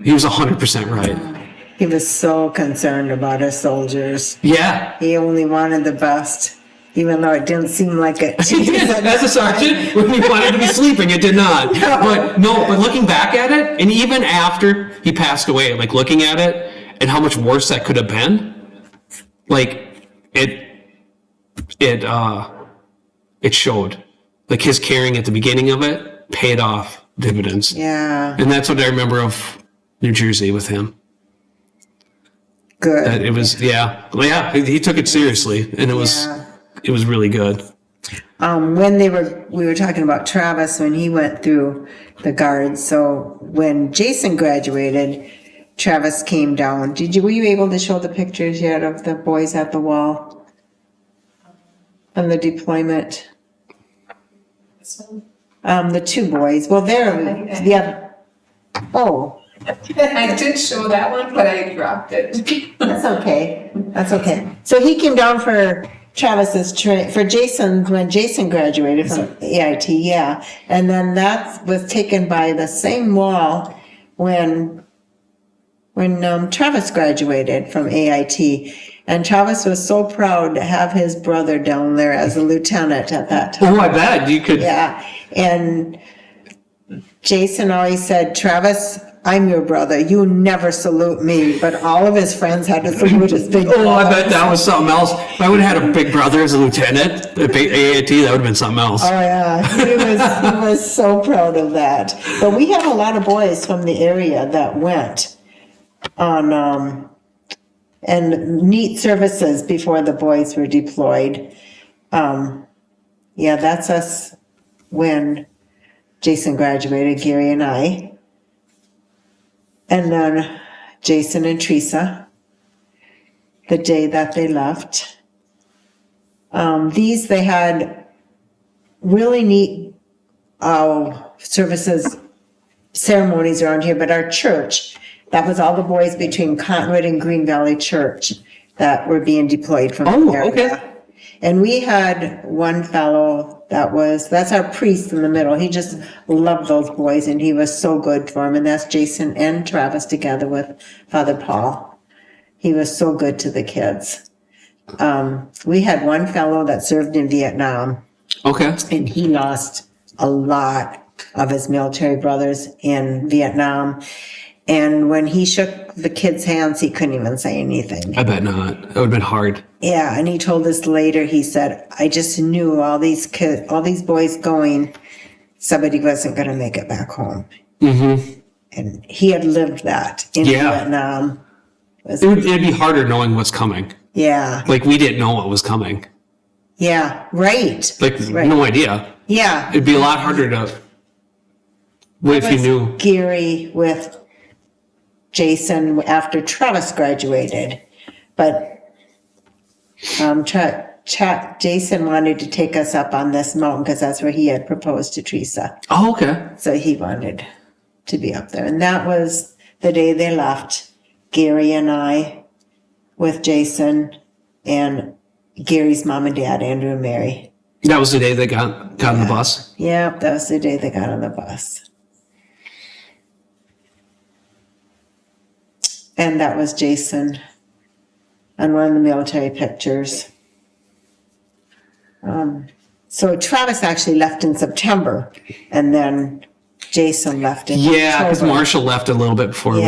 he was 100% right. He was so concerned about his soldiers. Yeah. He only wanted the best, even though it didn't seem like it. As a sergeant, when he wanted to be sleeping, it did not. But looking back at it, and even after he passed away, like looking at it and how much worse that could have been, like it showed. Like his caring at the beginning of it paid off dividends. Yeah. And that's what I remember of New Jersey with him. Good. That it was, he took it seriously, and it was really good. When we were talking about Travis when he went through the guards. So when Jason graduated, Travis came down. Were you able to show the pictures yet of the boys at the wall on the deployment? The two boys. Well, I did show that one, but I dropped it. That's okay. That's okay. So he came down for Travis's for Jason's when Jason graduated from AIT, yeah. And then that was taken by the same wall when Travis graduated from AIT. And Travis was so proud to have his brother down there as a lieutenant at that time. Oh, I bet you could. Yeah. And Jason always said, Travis, I'm your brother. You never salute me. But all of his friends had to salute his big brother. Oh, I bet that was something else. If I would have had a big brother as a lieutenant at AIT, that would have been something else. Oh, yeah. He was so proud of that. But we have a lot of boys from the area that went on and neat services before the boys were deployed. That's us when Jason graduated, Gary and I. And then Jason and Teresa, the day that they left. They had really neat services, ceremonies around here, but our church, that was all the boys between Conwood and Green Valley Church that were being deployed from the area. Okay. And we had one fellow that's our priest in the middle. He just loved those boys and he was so good for them. And that's Jason and Travis together with Father Paul. He was so good to the kids. We had one fellow that served in Vietnam. Okay. And he lost a lot of his military brothers in Vietnam. And when he shook the kids' hands, he couldn't even say anything. I bet not. That would have been hard. Yeah, and he told us later, he said, I just knew all these boys going, somebody wasn't going to make it back home. Mm-hmm. And he had lived that in Vietnam. It'd be harder knowing what's coming. Yeah. Like, we didn't know what was coming. Yeah, right. Like, right. No idea. Yeah. It'd be a lot harder to, if you knew. Gary with Jason after Travis graduated. But Jason wanted to take us up on this mountain because that's where he had proposed to Teresa. Oh, okay. So he wanted to be up there. And that was the day they left, Gary and I with Jason and Gary's mom and dad, Andrew and Mary. That was the day they got on the bus? Yeah, that was the day they got on the bus. And that was Jason on one of the military pictures. So Travis actually left in September, and then Jason left in October. Yeah, because Marshall left a little bit before we did.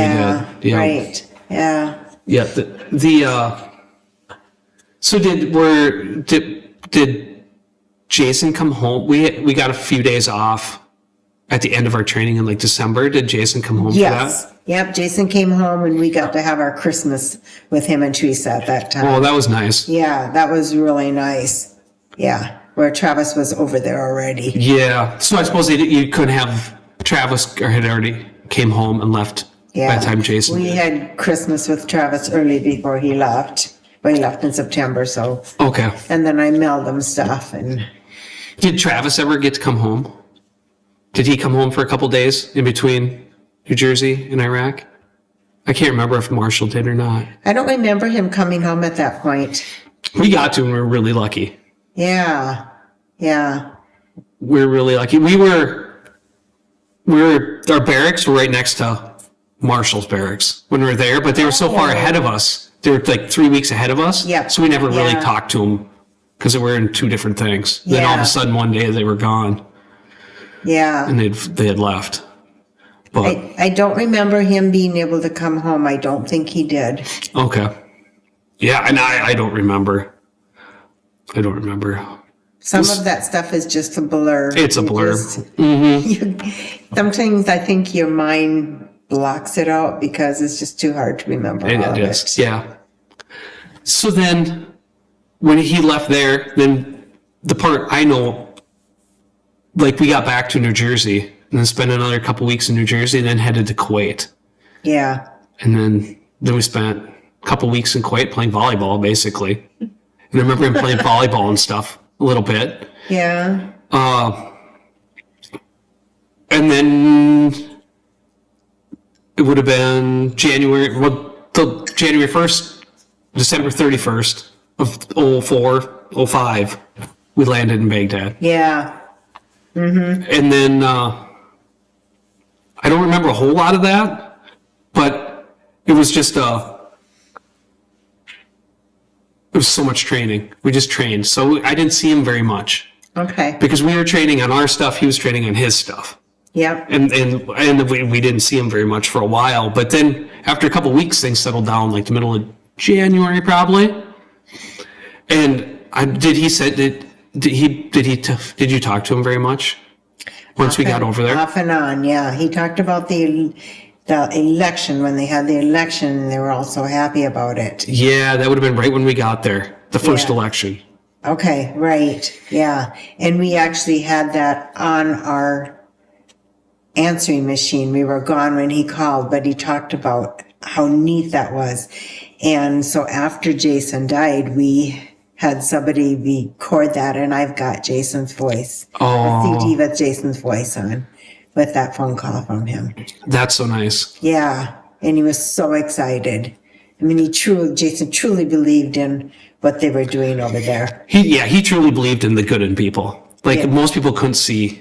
Yeah, right. Yeah. Yeah. So did Jason come home? We got a few days off at the end of our training in like December. Did Jason come home for that? Yep. Jason came home, and we got to have our Christmas with him and Teresa at that time. Oh, that was nice. Yeah, that was really nice. Yeah, where Travis was over there already. Yeah. So I suppose you couldn't have Travis or had already came home and left by the time Jason We did. had Christmas with Travis early before he left. But he left in September, so. Okay. And then I mailed him stuff, and Did Travis ever get to come home? Did he come home for a couple days in between New Jersey and Iraq? I can't remember if Marshall did or not. I don't remember him coming home at that point. We got to and we were really lucky. Yeah. We were really lucky. Our barracks were right next to Marshall's barracks when we were there, but they were so far ahead of us. They were like 3 weeks ahead of us. Yeah. So we never really Yeah. talked to them because they were in two different things. Then all of Yeah. a sudden one day they were gone Yeah. and they had left. But I don't remember him being able to come home. I don't think he did. okay. Yeah, and I don't remember. Some of that stuff is just a blur. It's a You blur. sometimes I think your mind blocks it out because it's just too hard to remember all of It is, yeah. So then, when he left there, then the part I know, like we got back to New Jersey and then spent another couple weeks in New Jersey and then headed to Kuwait. Yeah. And then we spent a couple weeks in Kuwait playing volleyball, basically. And I remember him playing volleyball and stuff a little bit. Yeah. And then it would have been January 1st, December 31st of 05, we landed in Baghdad. Yeah. And then I don't remember a whole lot of that, but it was just it was so much training. We just trained. So I didn't see him very much Okay. because we were training on our stuff. He was training on his stuff. Yep. And we didn't see him very much for a while. But then after a couple of weeks, things settled down, like the middle of January probably. And did you talk to him very much once we got over there? Off and on, yeah. He talked about the election, when they had the election, and they were all so happy about it. Yeah, that would have been right when we got there, the first Yeah. election. Okay, right, yeah. And we actually had that on our answering machine. We were gone when he called, but he talked about how neat that was. And so after Jason died, we had somebody record that, and I've got Jason's voice, a CD with Jason's voice on, with that phone call from him. That's so nice. Yeah, and he was so excited. I mean, Jason truly believed in what they were doing over there. He truly believed in the good in people. Like Yeah. most people couldn't see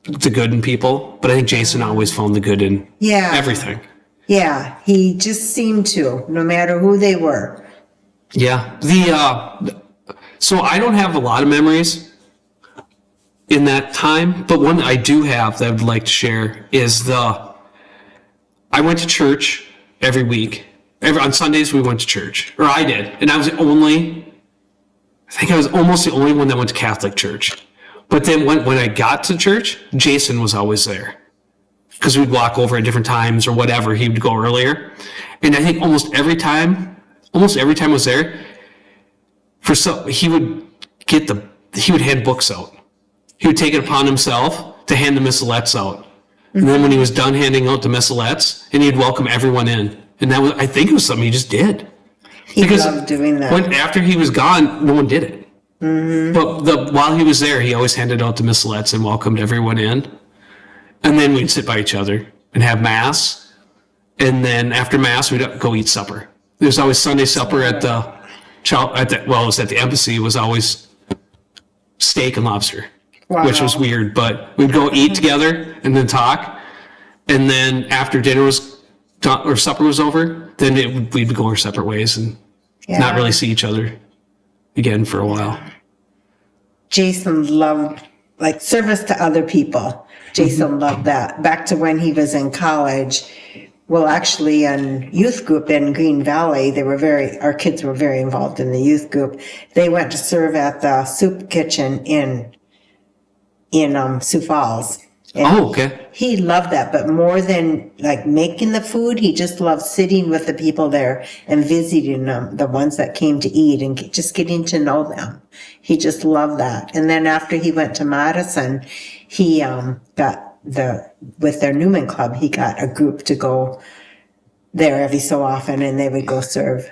the good in people, but I think Jason always found the good in everything. Yeah, he just seemed to, no matter who they were. Yeah. So I don't have a lot of memories in that time, but one I do have that I would like to share is I went to church every week. On Sundays we went to church, or I did, and I was almost the only one that went to Catholic church. But then when I got to church, Jason was always there. Because we'd walk over at different times or whatever, he would go earlier. And I think almost every time I was there, he would hand books out. He would take it upon himself to hand the missalettes out And then when he was done handing out the missilettes, and he'd welcome everyone in. And that was, I think it was something he just did. He loved doing that. After he was gone, no one did it. But while he was there, he always handed out the missilettes and welcomed everyone in. And then we'd sit by each other and have mass. And then after mass, we'd go eat supper. There's always Sunday supper it was at the embassy. It was always steak and lobster, which was weird. But we'd go eat together and then talk. And then after dinner was done, or supper was over, then we'd go our separate ways and not really see each other again for a while. Jason loved service to other people. Jason loved that. Back to when he was in college. Well, actually, in youth group in Green Valley, our kids were very involved in the youth group. They went to serve at the soup kitchen in Sioux Falls. And okay. He loved that, but more than making the food, he just loved sitting with the people there and visiting them, the ones that came to eat, and just getting to know them. He just loved that. And then after he went to Madison, he with their Newman Club, he got a group to go there every so often, and they would go serve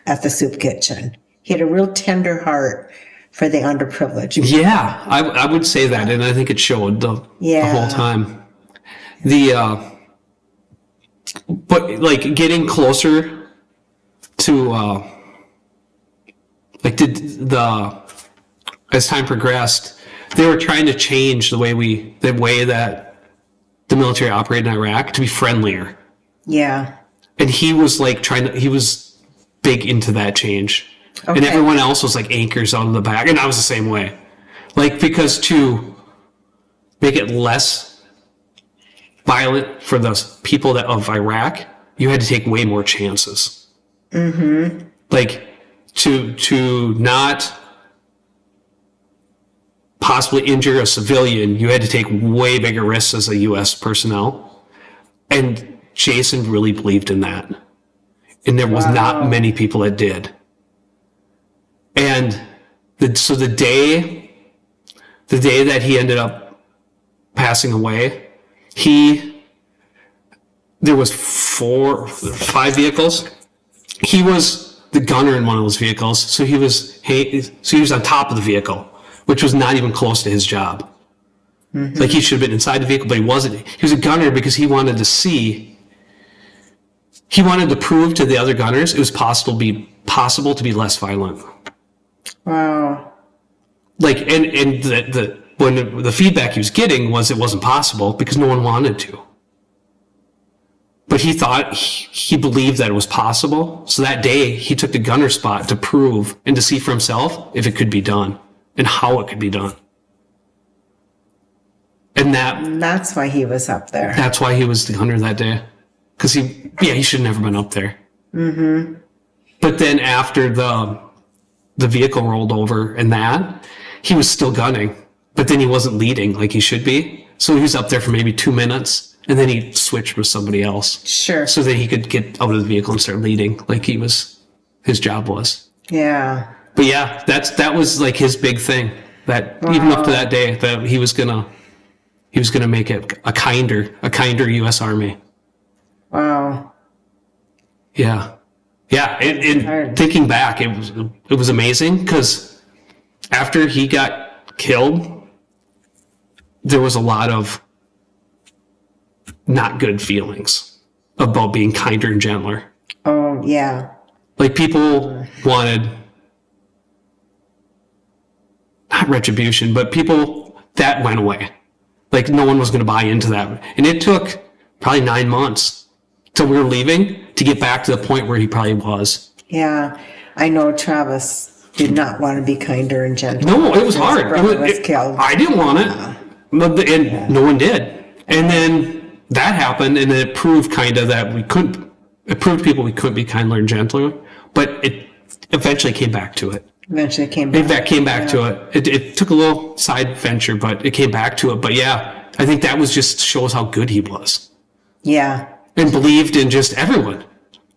at the soup kitchen. He had a real tender heart for the underprivileged. Yeah, I would say that, and I think it showed the whole time. But getting closer to as time progressed, they were trying to change the way that the military operated in Iraq to be friendlier. Yeah. And he was he was big into that change. Okay. And everyone else was anchors out of the back. And I was the same way. Because to make it less violent for the people of Iraq, you had to take way more chances. Mm-hmm. To not possibly injure a civilian, you had to take way bigger risks as a U.S. personnel. And Jason really believed in that. And there was not many people that did. And so the day that he ended up passing away, there was 5 vehicles. He was the gunner in one of those vehicles, so he was on top of the vehicle, which was not even close to his job. Mm-hmm. He should have been inside the vehicle, but he wasn't. He was a gunner because he wanted to prove to the other gunners it was possible to be less violent. Wow. And when the feedback he was getting was it wasn't possible because no one wanted to. But he believed that it was possible. So that day he took the gunner spot to prove and to see for himself if it could be done and how it could be done. And that's why he was up there. That's why he was the gunner that day. Because he should have never been up there. Mm-hmm. But then after the vehicle rolled over and he was still gunning, but then he wasn't leading like he should be. So he was up there for maybe 2 minutes, and then he switched with somebody else. Sure. So that he could get out of the vehicle and start leading like his job was. Yeah. But yeah, that was his big thing. That even up to that day, that he was gonna make it a kinder U.S. Army. Wow. Yeah. Yeah, and thinking back, it was amazing because after he got killed, there was a lot of not good feelings about being kinder and gentler. Oh, yeah. People wanted, not retribution, but that went away. No one was going to buy into that. And it took probably 9 months till we were leaving to get back to the point where he probably was. Yeah, I know Travis did not want to be kinder and gentler. No, it was hard. I didn't want it, and no one did. And then that happened, and it proved that we couldn't. It proved people we couldn't be kinder and gentler, but it eventually came back to it. Eventually came back to it. It took a little side venture, but it came back to it. But yeah, I think that was just shows how good he was. Yeah. And believed in just everyone.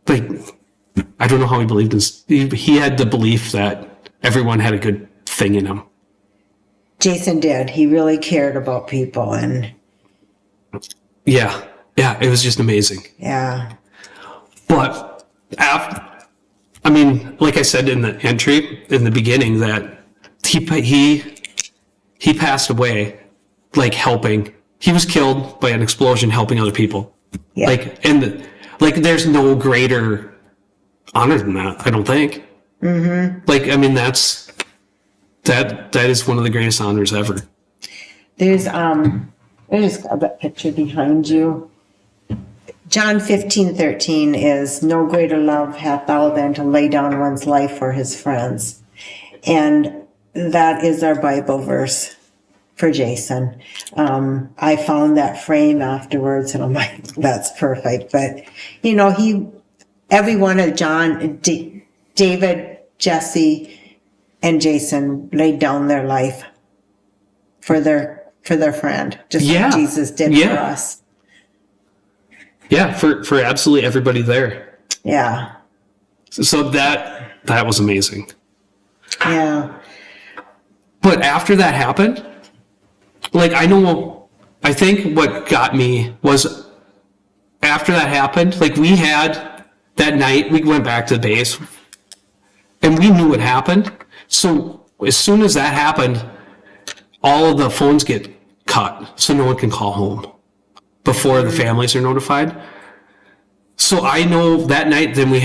I don't know how he believed in. He had the belief that everyone had a good thing in him. Jason did. He really cared about people, and Yeah. Yeah. It was just amazing. Yeah. But I mean, like I said in the entry in the beginning, that he passed away, like helping. He was killed by an explosion helping other people. Yeah. Like there's no greater honor than that. I don't think. Mm-hmm. Like I mean, that is one of the greatest honors ever. There's I just got that picture behind you. John 15:13 is, no greater love hath thou than to lay down one's life for his friends. And that is our Bible verse for Jason. I found that frame afterwards and I'm like, that's perfect. But, you know, every one of David, Jesse, and Jason laid down their life for their friend, just like Jesus did for us. Yeah, for absolutely everybody there. Yeah. So that was amazing. Yeah. But after that happened, like I think what got me was after that happened, like we had that night, we went back to the base and we knew what happened. So as soon as that happened, all of the phones get cut so no one can call home before the families are notified. So I know that night then we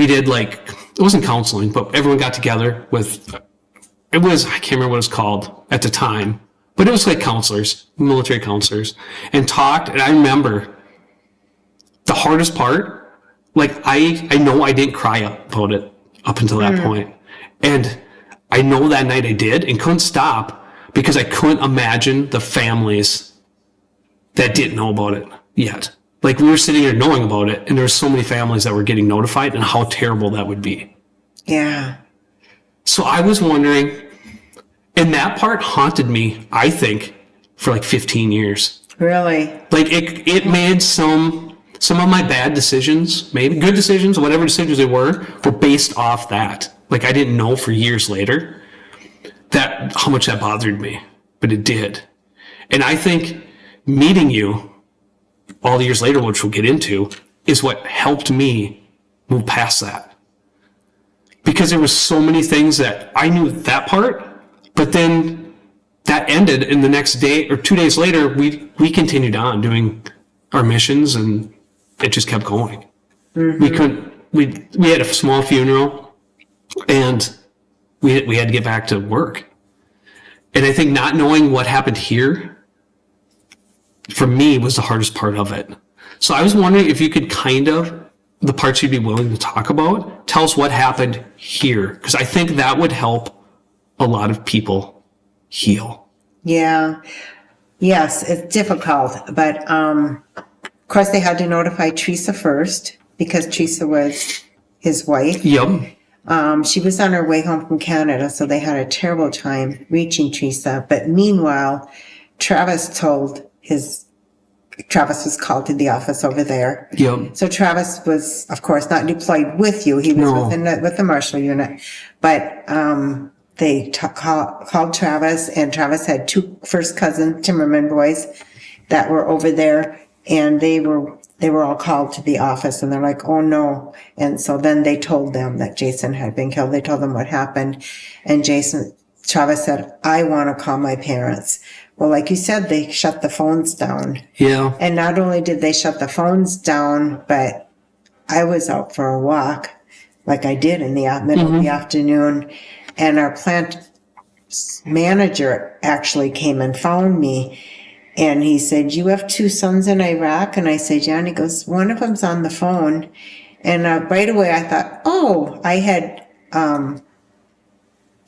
did like, it wasn't counseling, but everyone got together I can't remember what it was called at the time, but it was like counselors, military counselors, and talked. And I remember the hardest part, like I know I didn't cry about it up until that point. And I know that night I did and couldn't stop because I couldn't imagine the families that didn't know about it yet. Like we were sitting here knowing about it and there were so many families that were getting notified and how terrible that would be. Yeah. So I was wondering, and that part haunted me, I think, for like 15 years. Really? Like it made some of my bad decisions, maybe good decisions, whatever decisions they were based off that. Like I didn't know for years later how much that bothered me, but it did. And I think meeting you all the years later, which we'll get into, is what helped me move past that. Because there was so many things that I knew that part, but then that ended, and the next day or 2 days later, we continued on doing our missions, and it just kept going. Mm-hmm. We had a small funeral, and we had to get back to work. And I think not knowing what happened here, for me, was the hardest part of it. So I was wondering if you could the parts you'd be willing to talk about, tell us what happened here. Because I think that would help a lot of people heal. Yeah. Yes, it's difficult. But, of course, they had to notify Teresa first because Teresa was his wife. Yep. She was on her way home from Canada, so they had a terrible time reaching Teresa. But meanwhile, Travis was called to the office over there. Yep. So Travis was, of course, not deployed with you. He was with the Marshall unit. But they called Travis, and Travis had two first cousin Timmerman boys that were over there, and they were all called to the office, and they're like, oh no. And so then they told them that Jason had been killed. They told them what happened. And Travis said, I want to call my parents. Well, like you said, they shut the phones down. Yeah. And not only did they shut the phones down, but I was out for a walk, like I did in the middle of the afternoon. And our plant manager actually came and found me. And he said, you have two sons in Iraq? And I said, yeah. And he goes, one of them's on the phone. And right away I thought, I had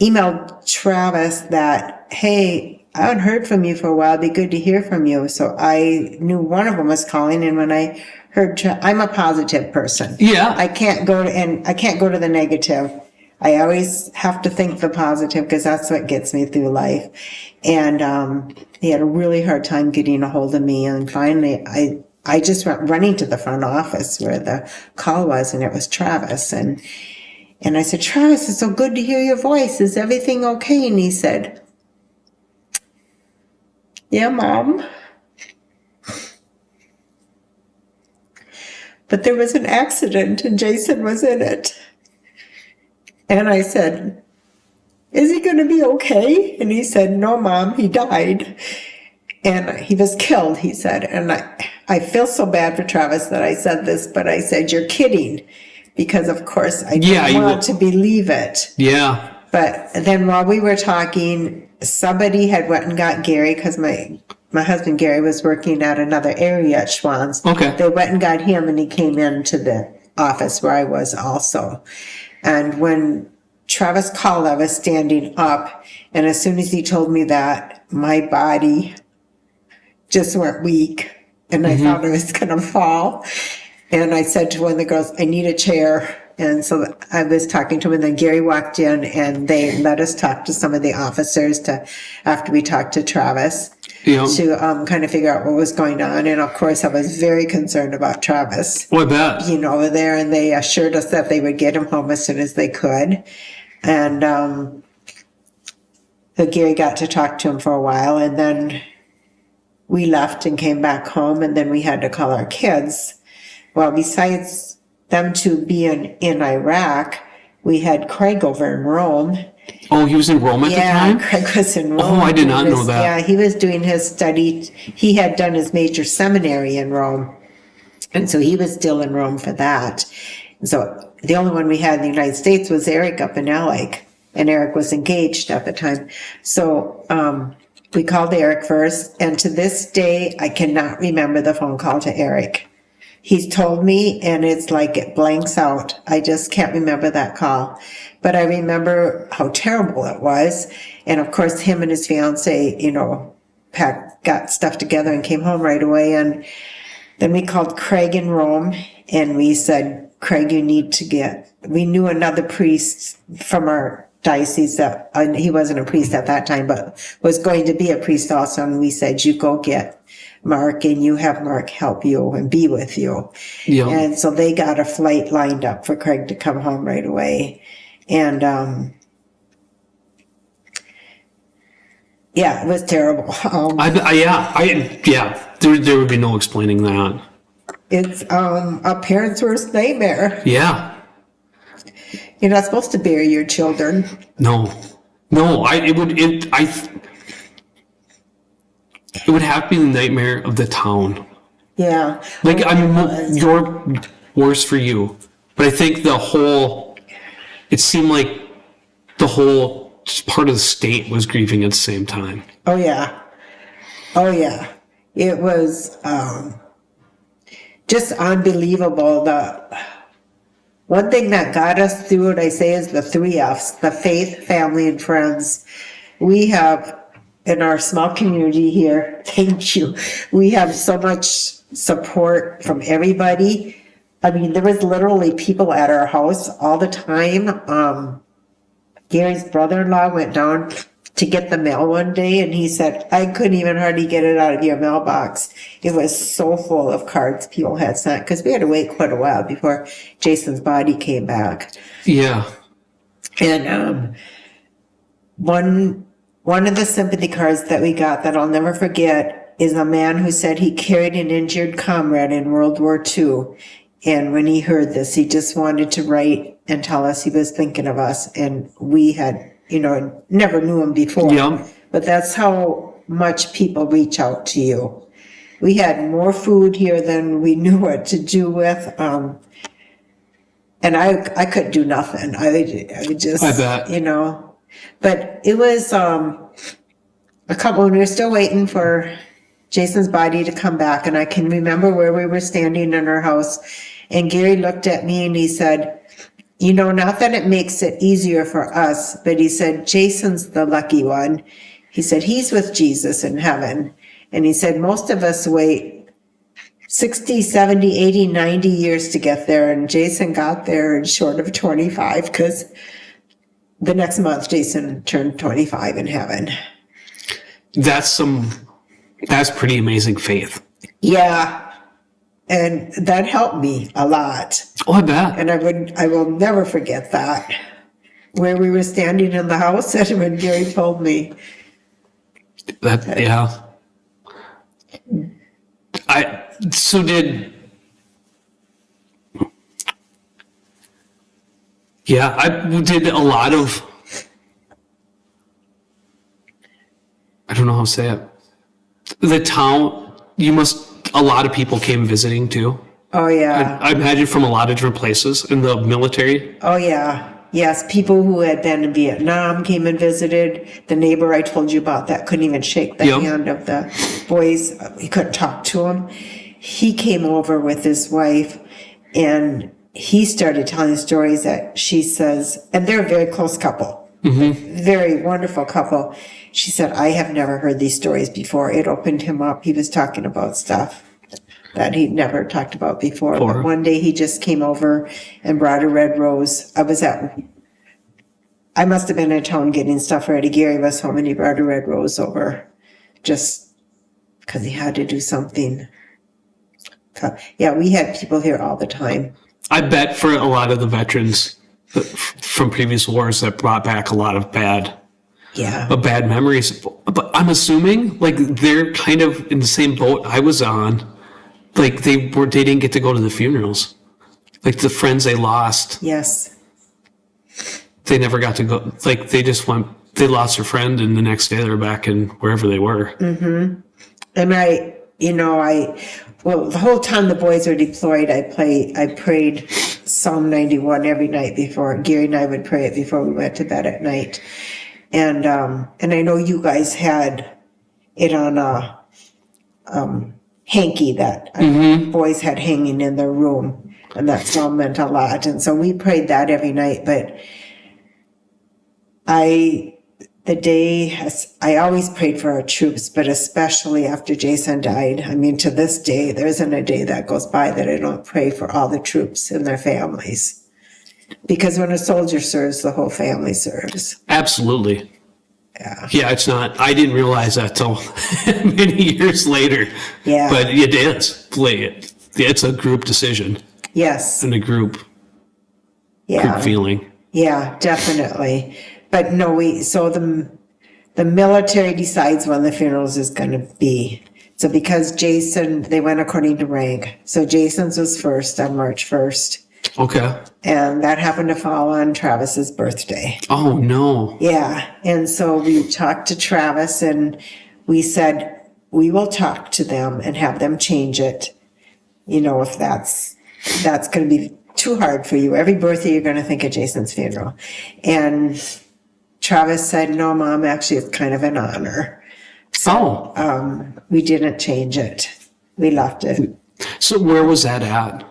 emailed Travis that, hey, I haven't heard from you for a while. It'd be good to hear from you. So I knew one of them was calling. And when I heard, I'm a positive person. Yeah. I can't go to the negative. I always have to think the positive because that's what gets me through life. And he had a really hard time getting a hold of me. And finally, I just went running to the front office where the call was, and it was Travis. And I said, Travis, it's so good to hear your voice. Is everything okay? And he said, yeah, Mom. but there was an accident and Jason was in it. And I said, is he going to be okay? And he said, no, Mom, he died. And he was killed, he said. And I feel so bad for Travis that I said this, but I said, you're kidding. Because, of course, I didn't want to believe it. Yeah. But then while we were talking, somebody had went and got Gary, because my husband Gary was working at another area at Schwann's. Okay. They went and got him, and he came into the office where I was also. And when Travis called, I was standing up, and as soon as he told me that, my body just went weak, and I thought I was going to fall. And I said to one of the girls, I need a chair. And so I was talking to him, and then Gary walked in, and they let us talk to some of the officers after we talked to Travis to kind of figure out what was going on. And of course, I was very concerned about Travis. Oh, I bet. There, and they assured us that they would get him home as soon as they could. And so Gary got to talk to him for a while, and then we left and came back home, and then we had to call our kids. Well, besides them two being in Iraq, we had Craig over in Rome. Oh, he was in Rome at the time? Yeah, Craig was in Rome. Oh, I did not know that. Yeah, he was doing his study. He had done his major seminary in Rome. And so he was still in Rome for that. And so the only one we had in the United States was Eric up in LA. And Eric was engaged at the time. So we called Eric first. And to this day, I cannot remember the phone call to Eric. He's told me, and it's like it blanks out. I just can't remember that call. But I remember how terrible it was. And of course, him and his fiance, got stuff together and came home right away. And then we called Craig in Rome, and we said, Craig, you need to we knew another priest from our diocese that, he wasn't a priest at that time, but was going to be a priest also. And we said, you go get Mark, and you have Mark help you and be with you. Yeah. And so they got a flight lined up for Craig to come home right away. And it was terrible. There would be no explaining that. It's a parent's worst nightmare. Yeah. You're not supposed to bury your children. No, it would have to be the nightmare of the town. Yeah. You're worse for you. But I think it seemed like the whole part of the state was grieving at the same time. Oh, yeah. It was just unbelievable. The one thing that got us through it, I say, is the 3 F's, the faith, family, and friends. We have, in our small community here, thank you, we have so much support from everybody. I mean, there was literally people at our house all the time. Gary's brother-in-law went down to get the mail one day, and he said, I couldn't even hardly get it out of your mailbox. It was so full of cards people had sent, because we had to wait quite a while before Jason's body came back. Yeah. And one of the sympathy cards that we got that I'll never forget is a man who said he carried an injured comrade in World War II. And when he heard this, he just wanted to write and tell us he was thinking of us. And we had, never knew him before. Yeah. But that's how much people reach out to you. We had more food here than we knew what to do with. And I couldn't do nothing. I would just, I bet. But it was a couple, when we were still waiting for Jason's body to come back, and I can remember where we were standing in our house, and Gary looked at me and he said, not that it makes it easier for us, but he said, Jason's the lucky one. He said, he's with Jesus in heaven. And he said, most of us wait 60, 70, 80, 90 years to get there, and Jason got there in short of 25, because the next month Jason turned 25 in heaven. That's pretty amazing faith. Yeah. And that helped me a lot. Oh, I bet. And I will never forget that. Where we were standing in the house and when Gary told me. Yeah. Yeah, I did a lot of, I don't know how to say it. The town, a lot of people came visiting too. Oh, yeah. I imagine from a lot of different places in the military. Oh, yeah. Yes, people who had been in Vietnam came and visited. The neighbor I told you about that couldn't even shake the Yep. hand of the boys. He couldn't talk to them. He came over with his wife, and he started telling stories that she says, and they're a very close couple, very wonderful couple. She said, I have never heard these stories before. It opened him up. He was talking about stuff that he'd never talked about before. But one day he just came over and brought a red rose. I must have been in town getting stuff ready. Gary was home and he brought a red rose over just because he had to do something. So, yeah, we had people here all the time. I bet for a lot of the veterans from previous wars that brought back a lot of bad memories. But I'm assuming like they're kind of in the same boat I was on. Like they didn't get to go to the funerals. Like the friends they lost. Yes. They never got to go. Like they lost their friend and the next day they were back in wherever they were. Mm-hmm. And the whole time the boys were deployed, I prayed Psalm 91 every night before. Gary and I would pray it before we went to bed at night. And I know you guys had it on a hanky that boys had hanging in their room, and that psalm meant a lot. And so we prayed that every night. But I always prayed for our troops, but especially after Jason died. I mean, to this day, there isn't a day that goes by that I don't pray for all the troops and their families. Because when a soldier serves, the whole family serves. Absolutely. Yeah. Yeah, it's not. I didn't realize that till many years later. Yeah. But it is. It's a group decision. Yes. And a group feeling. Yeah, definitely. But no, the military decides when the funerals is going to be. So because they went according to rank. So Jason's was first on March 1st. Okay. And that happened to fall on Travis's birthday. Oh, no. Yeah. And so we talked to Travis and we said, we will talk to them and have them change it. You know, if that's going to be too hard for you. Every birthday, you're going to think of Jason's funeral. And Travis said, no, Mom, actually, it's kind of an honor. So we didn't change it. We left it. So where was that at?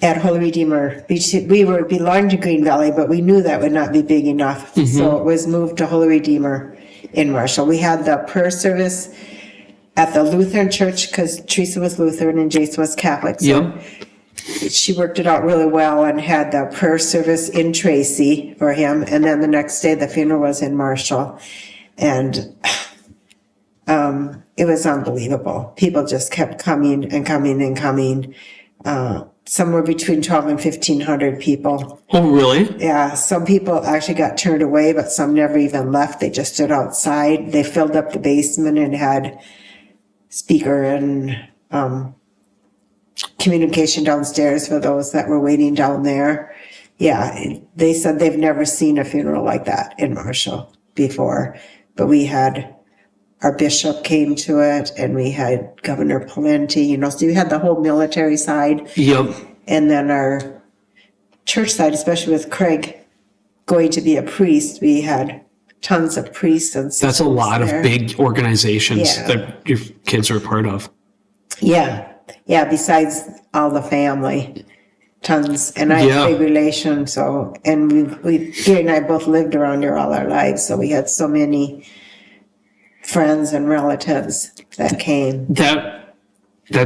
At Holy Redeemer. We belonged to Green Valley, but we knew that would not be big enough. Mm-hmm. So it was moved to Holy Redeemer in Marshall. We had the prayer service at the Lutheran church because Teresa was Lutheran and Jason was Catholic. So she worked it out really well and had the prayer service in Tracy for him. And then the next day, the funeral was in Marshall. And it was unbelievable. People just kept coming and coming and coming. Somewhere between 12 and 1,500 people. Oh, really? Yeah. Some people actually got turned away, but some never even left. They just stood outside. They filled up the basement and had speaker and communication downstairs for those that were waiting down there. Yeah. They said they've never seen a funeral like that in Marshall before. But we had our bishop came to it, and we had Governor Palenti, so you had the whole military side. Yep. And then our church side, especially with Craig going to be a priest, we had tons of priests and sisters. That's a lot there. Of big organizations that your kids are a part of. Yeah. Yeah, besides all the family. Tons. And I had a big relation, and Gary and I both lived around here all our lives, so we had so many friends and relatives that came. That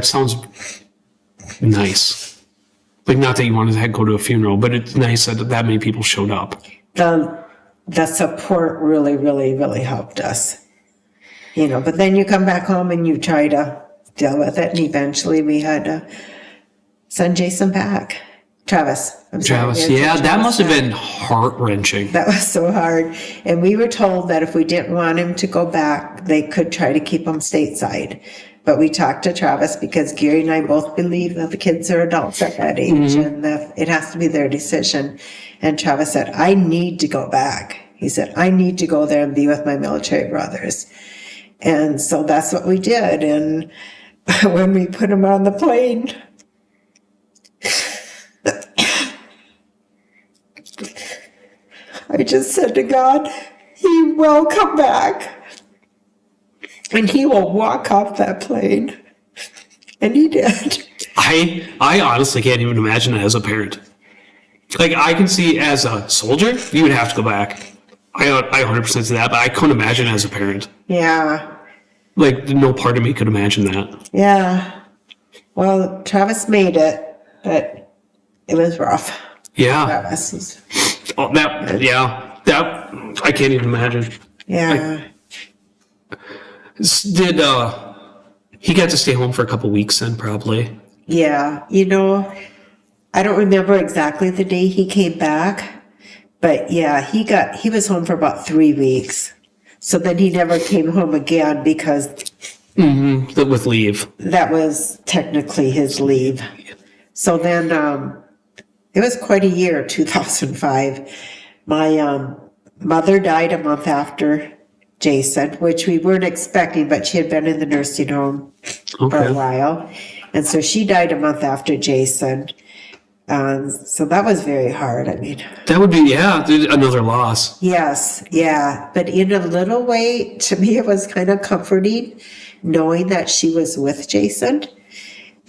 sounds nice. Like, not that you wanted to go to a funeral, but it's nice that many people showed up. The support really, really, really helped us. But then you come back home and you try to deal with it, and eventually we had to send Jason back. Travis, that must have been heart-wrenching. That was so hard. And we were told that if we didn't want him to go back, they could try to keep him stateside. But we talked to Travis because Gary and I both believe that the kids are adults at that age and that it has to be their decision. And Travis said, I need to go back. He said, I need to go there and be with my military brothers. And so that's what we did. And when we put him on the plane, I just said to God, he will come back. And he will walk off that plane. And he did. I honestly can't even imagine it as a parent. Like, I can see as a soldier, you would have to go back. I 100% see that, but I couldn't imagine as a parent. Yeah. Like, no part of me could imagine that. Yeah. Well, Travis made it, but it was rough. Yeah. Travis. Oh, that, I can't even imagine. Yeah. Did, he got to stay home for a couple weeks then, probably? Yeah. I don't remember exactly the day he came back, but yeah, he was home for about 3 weeks. So then he never came home again because With leave. that was technically his leave. So then, it was quite a year, 2005. My mother died a month after Jason, which we weren't expecting, but she had been in the nursing home for a while. And so she died a month after Jason. So that was very hard. I mean, That would be, another loss. yes, yeah. But in a little way, to me, it was kind of comforting knowing that she was with Jason.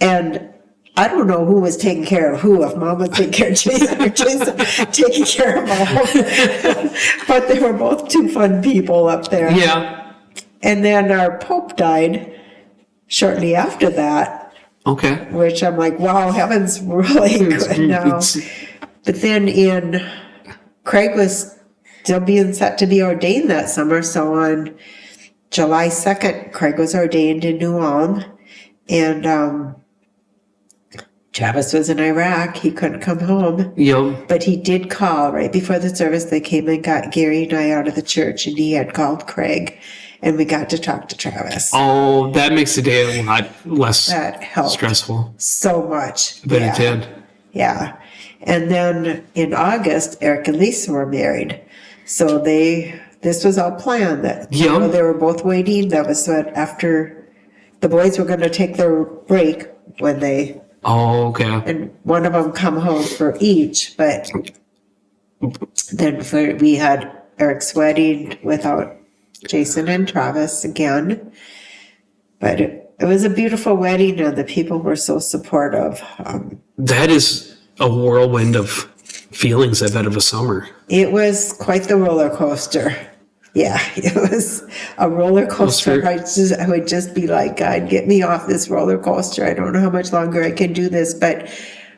And I don't know who was taking care of who, if Mom was taking care of Jason or Jason taking care of Mom. But they were both two fun people up there. Yeah. And then our Pope died shortly after that, Okay. which I'm like, wow, heaven's really good now. But then Craig was still being set to be ordained that summer. So on July 2nd, Craig was ordained in New Ulm. And Travis was in Iraq. He couldn't come home. Yep. But he did call right before the service. They came and got Gary and I out of the church, and he had called Craig, and we got to talk to Travis. Oh, that makes the day a lot less That helped stressful. so much. But it did. Yeah. And then in August, Eric and Lisa were married. So this was all planned that they were both waiting. That was what after the boys were going to take their break when they, Oh, okay. and one of them come home for each. But then we had Eric's wedding without Jason and Travis again. But it was a beautiful wedding, and the people were so supportive. That is a whirlwind of feelings, I bet, of a summer. It was quite the roller coaster. Yeah, it was a roller coaster. I would just be like, God, get me off this roller coaster. I don't know how much longer I can do this, but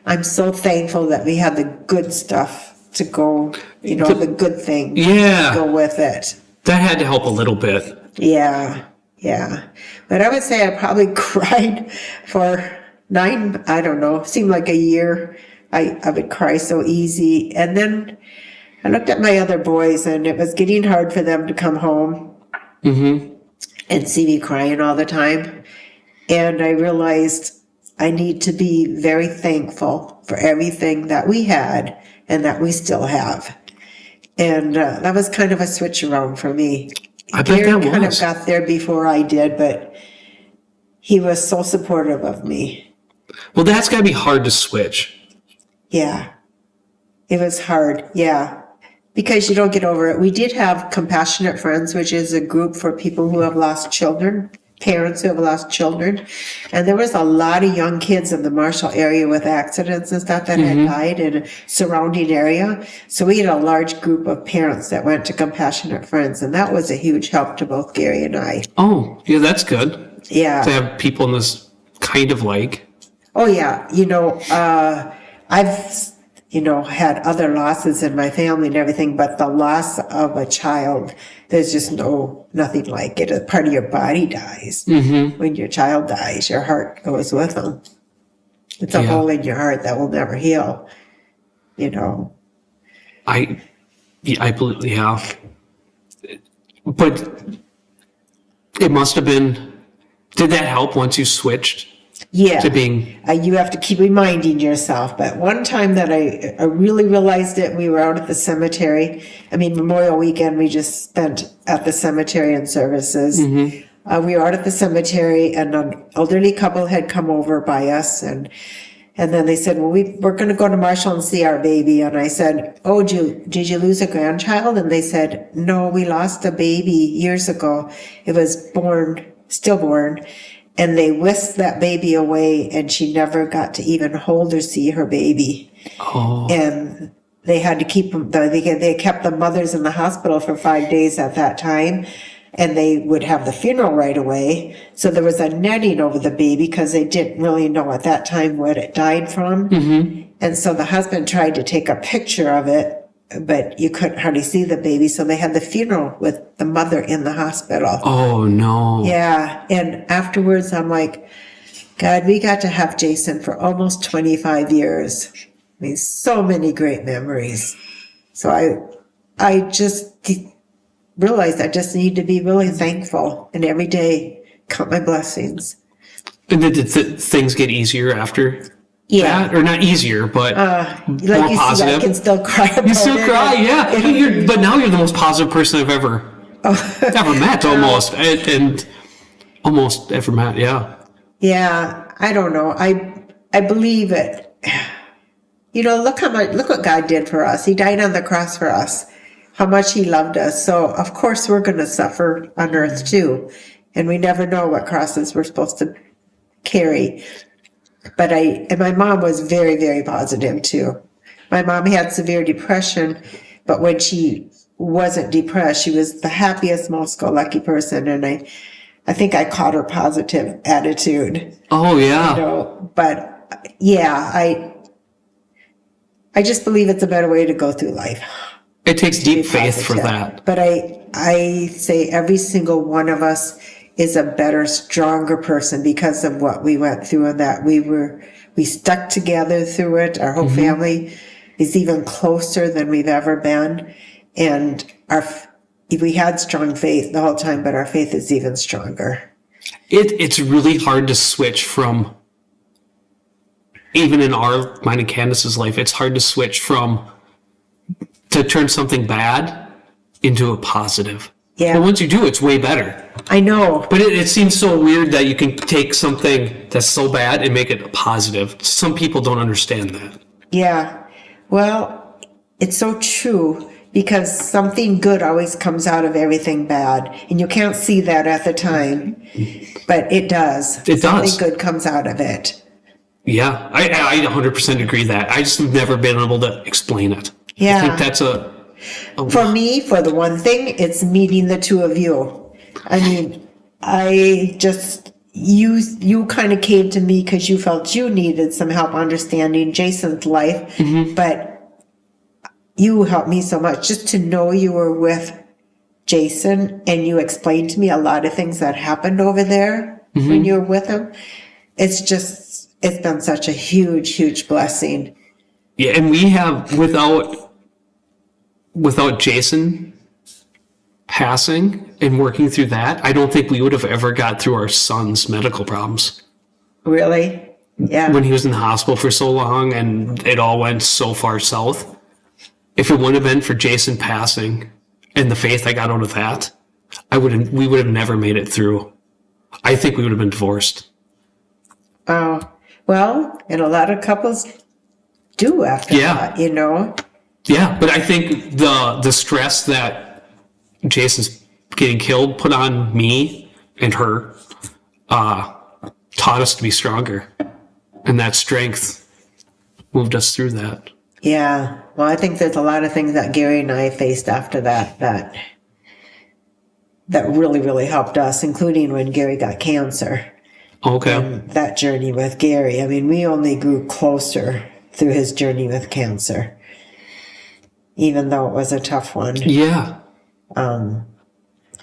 I'm so thankful that we had the good stuff to go, the good thing to go with it. That had to help a little bit. Yeah. But I would say I probably cried for seemed like a year. I would cry so easy. And then I looked at my other boys, and it was getting hard for them to come home and see me crying all the time. And I realized I need to be very thankful for everything that we had and that we still have. And that was kind of a switch around for me. I bet that was. Gary kind of got there before I did, but he was so supportive of me. Well, that's got to be hard to switch. Yeah, it was hard. Yeah, because you don't get over it. We did have Compassionate Friends, which is a group for people who have lost children, parents who have lost children. And there was a lot of young kids in the Marshall area with accidents and stuff that had died in a surrounding area. So we had a large group of parents that went to Compassionate Friends, and that was a huge help to both Gary and I. Oh, yeah, that's good. Yeah. To have people in this kind of like. Oh, yeah. I've, had other losses in my family and everything, but the loss of a child, there's just nothing like it. A part of your body dies. When your child dies, your heart goes with them. It's a hole in your heart that will never heal, I believe, yeah. But it must have been Did that help once you switched Yeah. to being... You have to keep reminding yourself. But one time that I really realized it, we were out at the cemetery. I mean, Memorial Weekend, we just spent at the cemetery and services. We were out at the cemetery, and an elderly couple had come over by us, and then they said, well, we're going to go to Marshall and see our baby. And I said, oh, did you lose a grandchild? And they said, no, we lost a baby years ago. It was stillborn. And they whisked that baby away, and she never got to even hold or see her baby. Oh. And they had to keep them, they kept the mothers in the hospital for 5 days at that time. And they would have the funeral right away. So there was a netting over the baby because they didn't really know at that time what it died from. And so the husband tried to take a picture of it, but you couldn't hardly see the baby. So they had the funeral with the mother in the hospital. Oh, no. Yeah. And afterwards, I'm like, God, we got to have Jason for almost 25 years. I mean, so many great memories. So I just realized I just need to be really thankful, and every day count my blessings. And did things get easier after Yeah. that? Or not easier, but Like more you positive? see, I can still cry about You still it. cry, yeah. But now you're the most positive person I've ever met, almost. And almost ever met, yeah. Yeah, I don't know. I believe it. You know, look what God did for us. He died on the cross for us. How much he loved us. So of course we're going to suffer on earth too. And we never know what crosses we're supposed to carry. But and my mom was very, very positive too. My mom had severe depression, but when she wasn't depressed, she was the happiest, most go-lucky person. And I think I caught her positive attitude. Oh, yeah. You know, but yeah, I just believe it's a better way to go through life. It takes deep faith for that. But I say every single one of us is a better, stronger person because of what we went through, and that we stuck together through it. Our whole family is even closer than we've ever been. And we had strong faith the whole time, but our faith is even stronger. It's really hard to switch from, even in mine and Candace's life, it's hard to switch to turn something bad into a positive. Yeah. But once you do, it's way better. I know. But it seems so weird that you can take something that's so bad and make it a positive. Some people don't understand that. Yeah. Well, it's so true because something good always comes out of everything bad. And you can't see that at the time, but it does. It does. Something good comes out of it. Yeah, I 100% agree that. I just have never been able to explain it. Yeah. I think that's For me, for the one thing, it's meeting the two of you. I mean, you kind of came to me because you felt you needed some help understanding Jason's life, but you helped me so much just to know you were with Jason and you explained to me a lot of things that happened over there when you were with him. It's been such a huge, huge blessing. Yeah, and we have, without Jason passing and working through that, I don't think we would have ever got through our son's medical problems. Really? Yeah. When he was in the hospital for so long and it all went so far south. If it wouldn't have been for Jason passing and the faith I got out of that, we would have never made it through. I think we would have been divorced. Oh, well, and a lot of couples do after that, you know? Yeah, but I think the stress that Jason's getting killed put on me and her taught us to be stronger. And that strength moved us through that. Yeah. Well, I think there's a lot of things that Gary and I faced after that really, really helped us, including when Gary got cancer. Okay. And that journey with Gary. I mean, we only grew closer through his journey with cancer, even though it was a tough one. Yeah.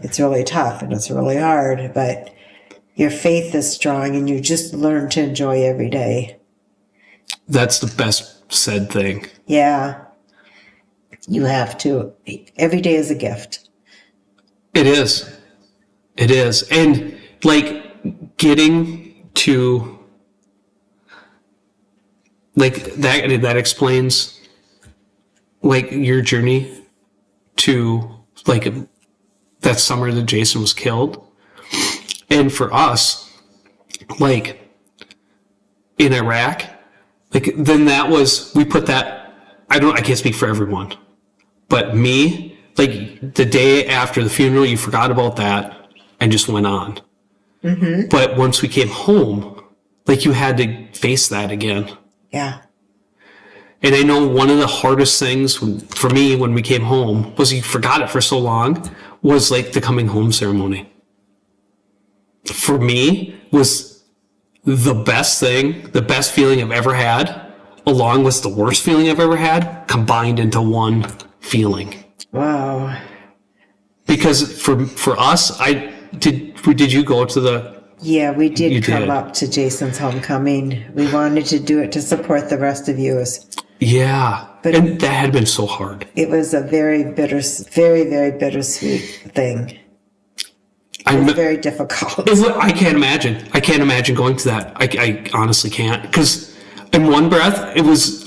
It's really tough and it's really hard, but your faith is strong and you just learn to enjoy every day. That's the best said thing. Yeah. You have to. Every day is a gift. It is. It is. And like getting to, like, that explains, like, your journey to, like, that summer that Jason was killed. And for us, like, in Iraq, like, then that was, we put that, I can't speak for everyone, but me, like, the day after the funeral, you forgot about that and just went on. Mm-hmm. But once we came home, like, you had to face that again. Yeah. And I know one of the hardest things for me when we came home was, you forgot it for so long, was like the coming home ceremony. For me, was the best thing, the best feeling I've ever had, along with the worst feeling I've ever had, combined into one feeling. Wow. Because for us, did you go to the... Yeah, we did come up to Jason's homecoming. We wanted to do it to support the rest of yous. Yeah, and that had been so hard. It was a very, very bittersweet thing. It was very difficult. I can't imagine. I can't imagine going to that. I honestly can't. Because in one breath,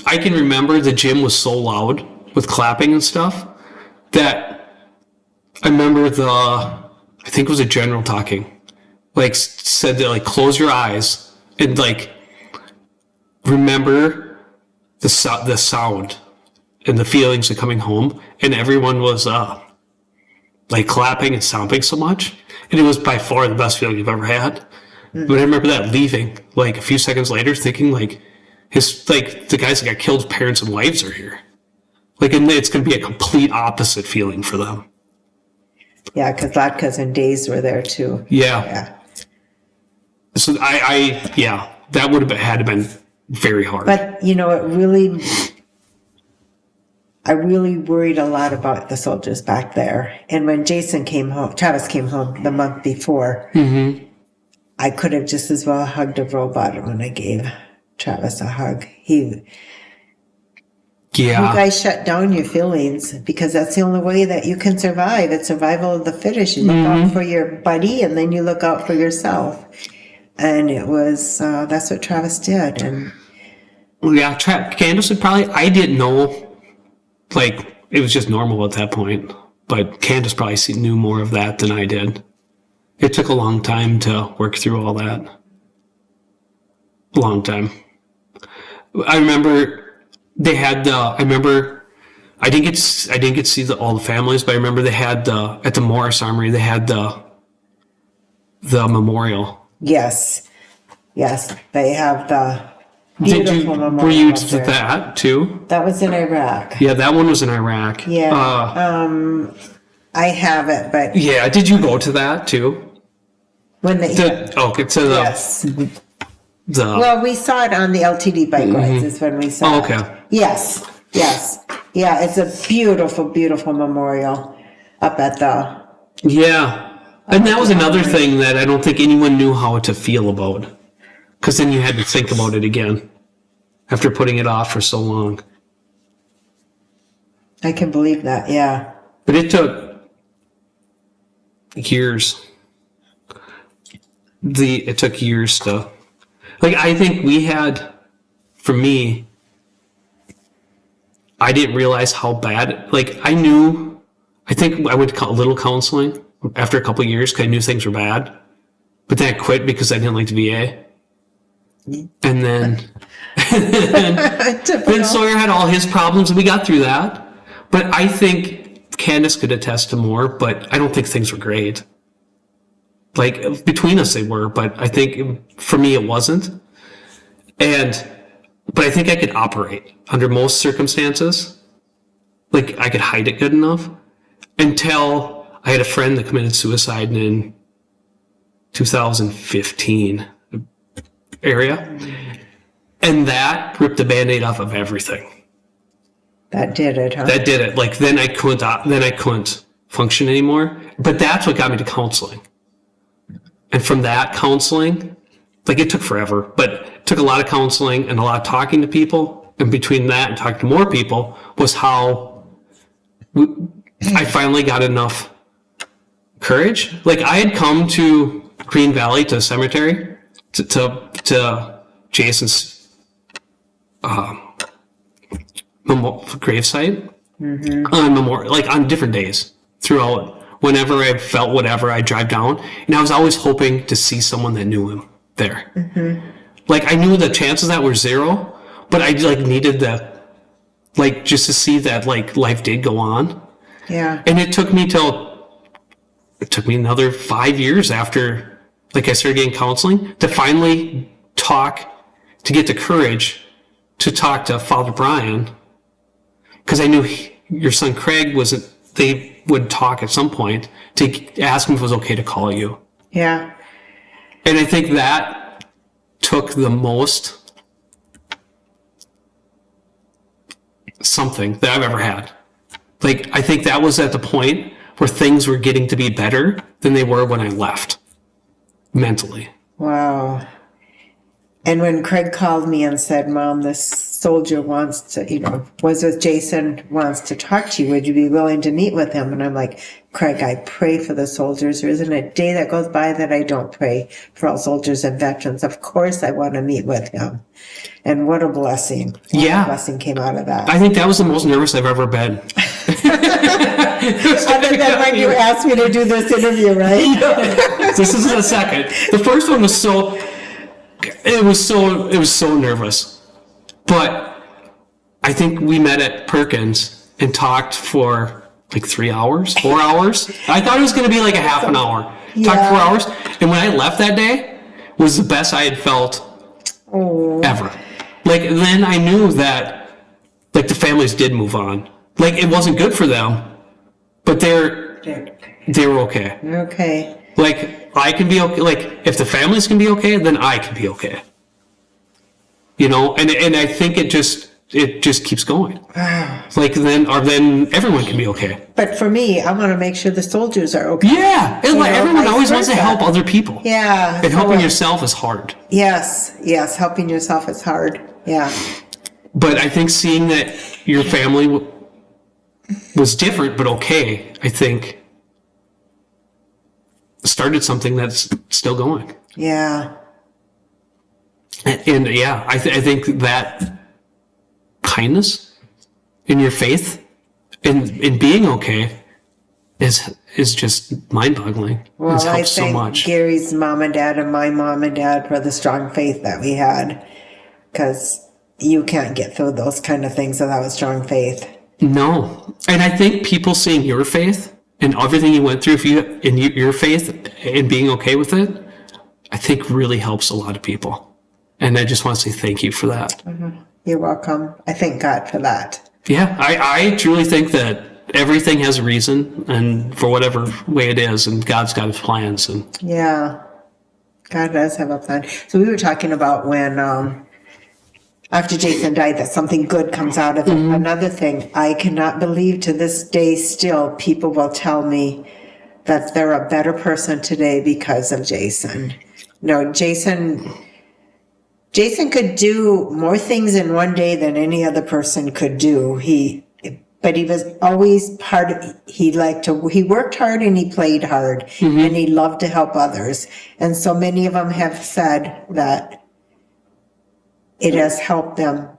I can remember the gym was so loud with clapping and stuff that I remember I think it was a general talking, like, said that, like, close your eyes and, like, remember the sound and the feelings of coming home. And everyone was like clapping and stomping so much. And it was by far the best feeling I've ever had. Mm-hmm. But I remember that leaving, like, a few seconds later, thinking, like, the guys that got killed, parents and wives are here. Like, and it's going to be a complete opposite feeling for them. Yeah, because Lhotkas and Days were there too. Yeah. So that would have had to been very hard. But, I really worried a lot about the soldiers back there. And when Travis came home the month before, mm-hmm. I could have just as well hugged a robot when I gave Travis a hug. You guys shut down your feelings, because that's the only way that you can survive. It's survival of the fittest. You look mm-hmm. out for your buddy, and then you look out for yourself. And it was, that's what Travis did. And yeah, Candace would probably, I didn't know, like, it was just normal at that point. But Candace probably knew more of that than I did. It took a long time to work through all that. A long time. I remember they had I didn't get to see all the families, but I remember they had at the Morris Armory, they had the memorial. Yes, they have the beautiful memorial. Were you to that too? That was in Iraq. Yeah, that one was in Iraq. Yeah. I have it, but yeah, did you go to that too? When they yes. Well, we saw it on the LTD bike rides. Mm-hmm. Is when we saw it. Okay. Yes. Yeah, it's a beautiful, beautiful memorial up at the. Yeah. And that was another thing that I don't think anyone knew how to feel about. Because then you had to think about it again after putting it off for so long. I can believe that, yeah. But it took years. It took years to... Like, I think we had... For me, I didn't realize how bad... Like, I think I went to a little counseling after a couple of years because I knew things were bad. But then I quit because I didn't like the VA. And then Sawyer had all his problems, and we got through that. But I think Candace could attest to more, but I don't think things were great. Like, between us they were, but I think for me it wasn't. But I think I could operate under most circumstances. Like, I could hide it good enough until I had a friend that committed suicide in 2015 area, and that ripped the Band-Aid off of everything. That did it, huh? That did it. Like, then I couldn't function anymore. But that's what got me to counseling. And from that counseling, like, it took forever, but it took a lot of counseling and a lot of talking to people. And between that and talking to more people was how I finally got enough courage. Like, I had come to Green Valley to the cemetery to Jason's gravesite on Memorial, like on different days throughout. Whenever I felt whatever, I'd drive down, and I was always hoping to see someone that knew him there. Like I knew the chances of that were zero, but I like needed the, like, just to see that like life did go on. Yeah. And it took me another 5 years after, like, I started getting counseling to finally to get the courage to talk to Father Brian, because I knew your son Craig they would talk at some point to ask him if it was okay to call you. Yeah. And I think that took the most something that I've ever had. Like, I think that was at the point where things were getting to be better than they were when I left, mentally. Wow. And when Craig called me and said, Mom, this soldier wants to, was with Jason, wants to talk to you, would you be willing to meet with him? And I'm like, Craig, I pray for the soldiers. There isn't a day that goes by that I don't pray for all soldiers and veterans. Of course I want to meet with him. And what a blessing. What a blessing came out of that. I think that was the most nervous I've ever been. Other than when you asked me to do this interview, right? Yeah. This is the second. The first one was it was so nervous. But I think we met at Perkins and talked for like 3 hours, 4 hours. I thought it was going to be like a half an hour. Talked 4 hours. And when I left that day was the best I had felt ever. Like, then I knew that, like, the families did move on. Like, it wasn't good for them, but they were okay. Okay. Like, I can be okay. Like, if the families can be okay, then I can be okay. And I think it just keeps going. Like, then everyone can be okay. But for me, I want to make sure the soldiers are okay. Yeah. And like, everyone always wants to help other people. Yeah. And helping yourself is hard. Yes. Helping yourself is hard. Yeah. But I think seeing that your family was different but okay, I think started something that's still going. Yeah. And yeah, I think that kindness in your faith in being okay is just mind-boggling. Well, It's I helped so thank much. Gary's mom and dad and my mom and dad for the strong faith that we had, because you can't get through those kind of things without a strong faith. No. And I think people seeing your faith and everything you went through, your faith and being okay with it, I think really helps a lot of people. And I just want to say thank you for that. Mm-hmm. You're welcome. I thank God for that. Yeah, I truly think that everything has a reason, and for whatever way it is, and God's got his plans. And yeah, God does have a plan. So we were talking about when after Jason died, that something good comes out of it. Mm-hmm. Another thing, I cannot believe to this day still, people will tell me that they're a better person today because of Jason. No, Jason could do more things in one day than any other person could do. But he was always he worked hard and he played hard, mm-hmm. and he loved to help others. And so many of them have said that it has helped them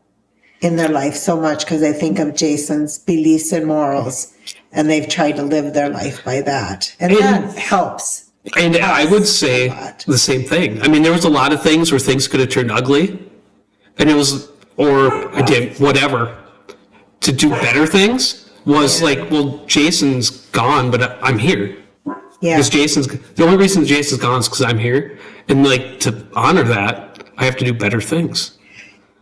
in their life so much because they think of Jason's beliefs and morals, and they've tried to live their life by that. And that helps. And I would say the same thing. I mean, there was a lot of things where things could have turned ugly, and I did whatever to do better things was like, well, Jason's gone, but I'm here. Yeah. Because the only reason Jason's gone is because I'm here. And like, to honor that, I have to do better things.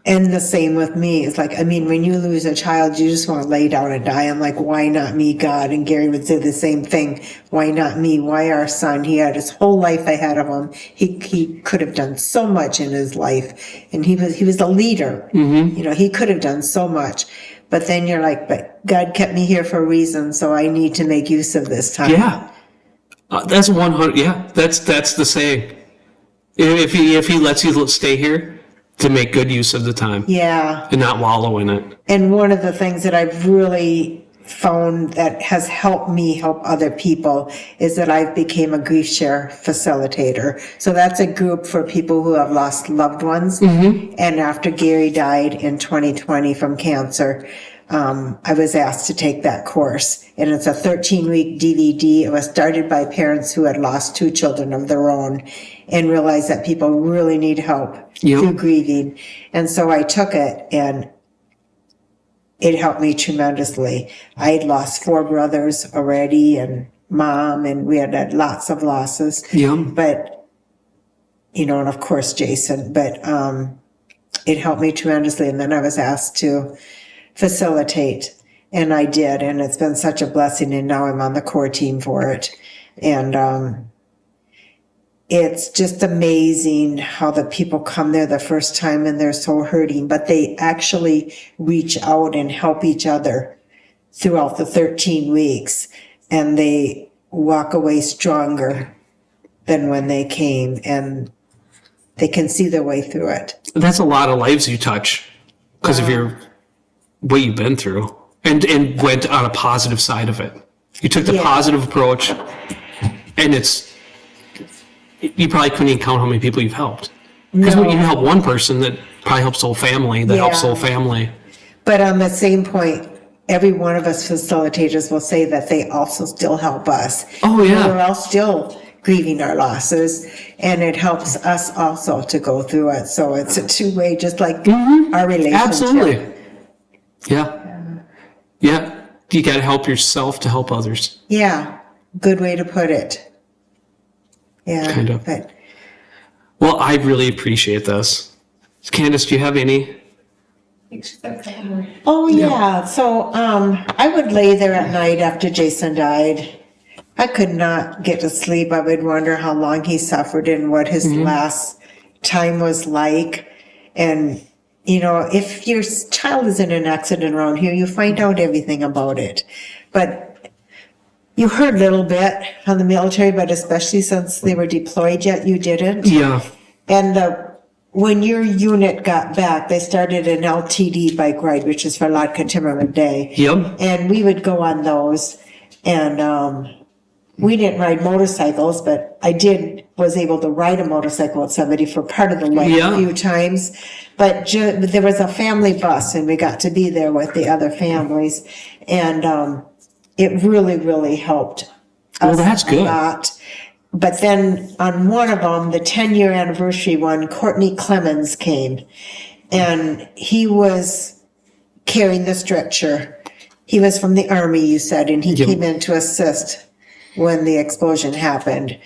And the same with me. It's like, I mean, when you lose a child, you just want to lay down and die. I'm like, why not me, God? And Gary would say the same thing. Why not me? Why our son? He had his whole life ahead of him. He could have done so much in his life. And he was a leader. Mm-hmm. He could have done so much. But then you're like, but God kept me here for a reason, so I need to make use of this time. Yeah. That's 100. Yeah, that's the saying. If he lets you stay here, to make good use of the time. Yeah. And not wallow in it. And one of the things that I've really found that has helped me help other people is that I've became a grief share facilitator. So that's a group for people who have lost loved ones. And after Gary died in 2020 from cancer, I was asked to take that course. And it's a 13-week DVD. It was started by parents who had lost 2 children of their own and realized that people really need help through grieving. And so I took it, and it helped me tremendously. I had lost 4 brothers already and mom, and we had lots of losses. But, and of course Jason, but it helped me tremendously. And then I was asked to facilitate, and I did, and it's been such a blessing, and now I'm on the core team for it. And it's just amazing how the people come there the first time and they're so hurting, but they actually reach out and help each other throughout the 13 weeks, and they walk away stronger than when they came, and they can see their way through it. That's a lot of lives you touch because of what you've been through, and went on a positive side of it. You took the positive approach, and you probably couldn't even count how many people you've helped. Because when you help one person, that probably helps the whole family, helps the whole family. But on the same point, every one of us facilitators will say that they also still help us. Oh, yeah. We're all still grieving our losses, and it helps us also to go through it. So it's a two-way, just like our relationship. Absolutely. Yeah. You got to help yourself to help others. Yeah. Good way to put it. Yeah. Kind of. But, well, I really appreciate this. Candace, do you have any? oh, yeah. So I would lay there at night after Jason died. I could not get to sleep. I would wonder how long he suffered and what his last time was like. And, if your child is in an accident around here, you find out everything about it. But you heard a little bit on the military, but especially since they were deployed yet, you didn't. Yeah. And when your unit got back, they started an LTD bike ride, which is for Lhotka Timmerman Day. Yep. And we would go on those. And we didn't ride motorcycles, but I was able to ride a motorcycle with somebody for part of the way a few times. But there was a family bus, and we got to be there with the other families. And it really, really helped us that's good. a lot. But then on one of them, the 10-year anniversary one, Courtney Clemens came, and he was carrying the stretcher. He was from the Army, you said, and he came in to assist when the explosion happened.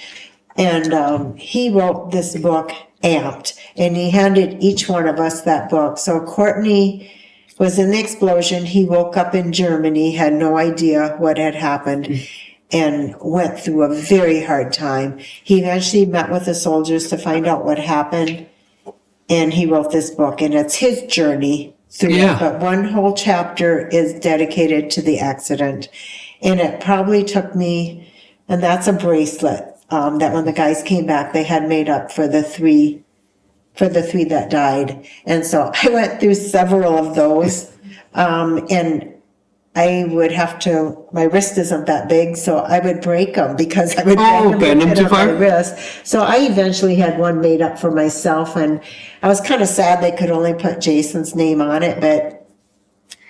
And he wrote this book, Amped, and he handed each one of us that book. So Courtney was in the explosion. He woke up in Germany, had no idea what had happened, and went through a very hard time. He eventually met with the soldiers to find out what happened, and he wrote this book, and it's his journey through it. But one whole chapter is dedicated to the accident. And it probably took me, and that's a bracelet that when the guys came back, they had made up for the three that died. And so I went through several of those, and I would have to, my wrist isn't that big, so I would break them because I would bend them too far? my wrist. So I eventually had one made up for myself, and I was kind of sad they could only put Jason's name on it, but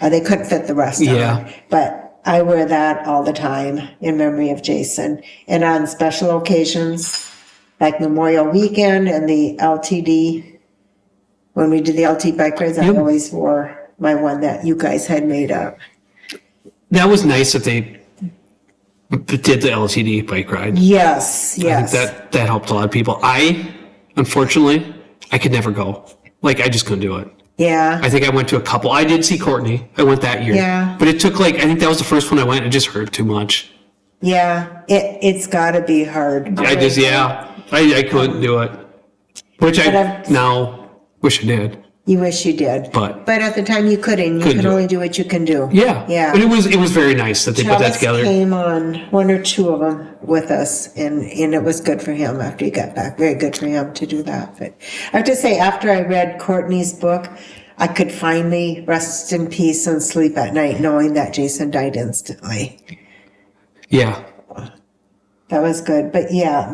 they couldn't fit the rest on. But I wear that all the time in memory of Jason. And on special occasions, like Memorial Weekend and the LTD, when we did the LT bike rides, I always wore my one that you guys had made up. That was nice that they did the LTD bike ride. Yes. I think that helped a lot of people. Unfortunately, I could never go. I just couldn't do it. Yeah. I think I went to a couple. I did see Courtney. I went that year. Yeah. But it took I think that was the first one I went. It just hurt too much. Yeah. It's got to be hard. I couldn't do it. Which I now wish I did. You wish you did. But at the time you couldn't. You can only do what you can do. Yeah. Yeah. But it was very nice that they put that together. Came on one or two of them with us, and it was good for him after he got back. Very good for him to do that. But I have to say, after I read Courtney's book, I could finally rest in peace and sleep at night knowing that Jason died instantly. Yeah. That was good. But yeah,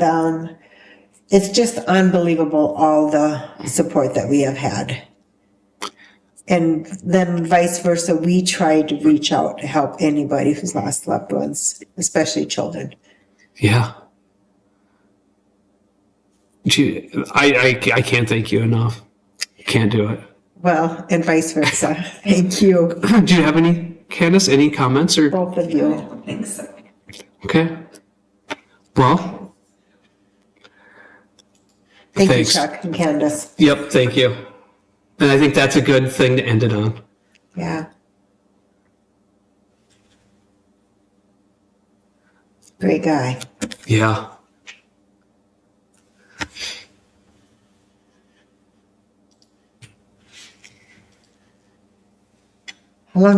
it's just unbelievable all the support that we have had. And then vice versa, we try to reach out to help anybody who's lost loved ones, especially children. Yeah. I can't thank you enough. Can't do it. Well, and vice versa. Thank you, Do you have any, Candace, any comments or? both of you. I don't think so. Okay. Well. Thank Thanks. you, Chuck and Candace. Yep, thank you. And I think that's a good thing to end it on. Yeah. Great guy. Yeah.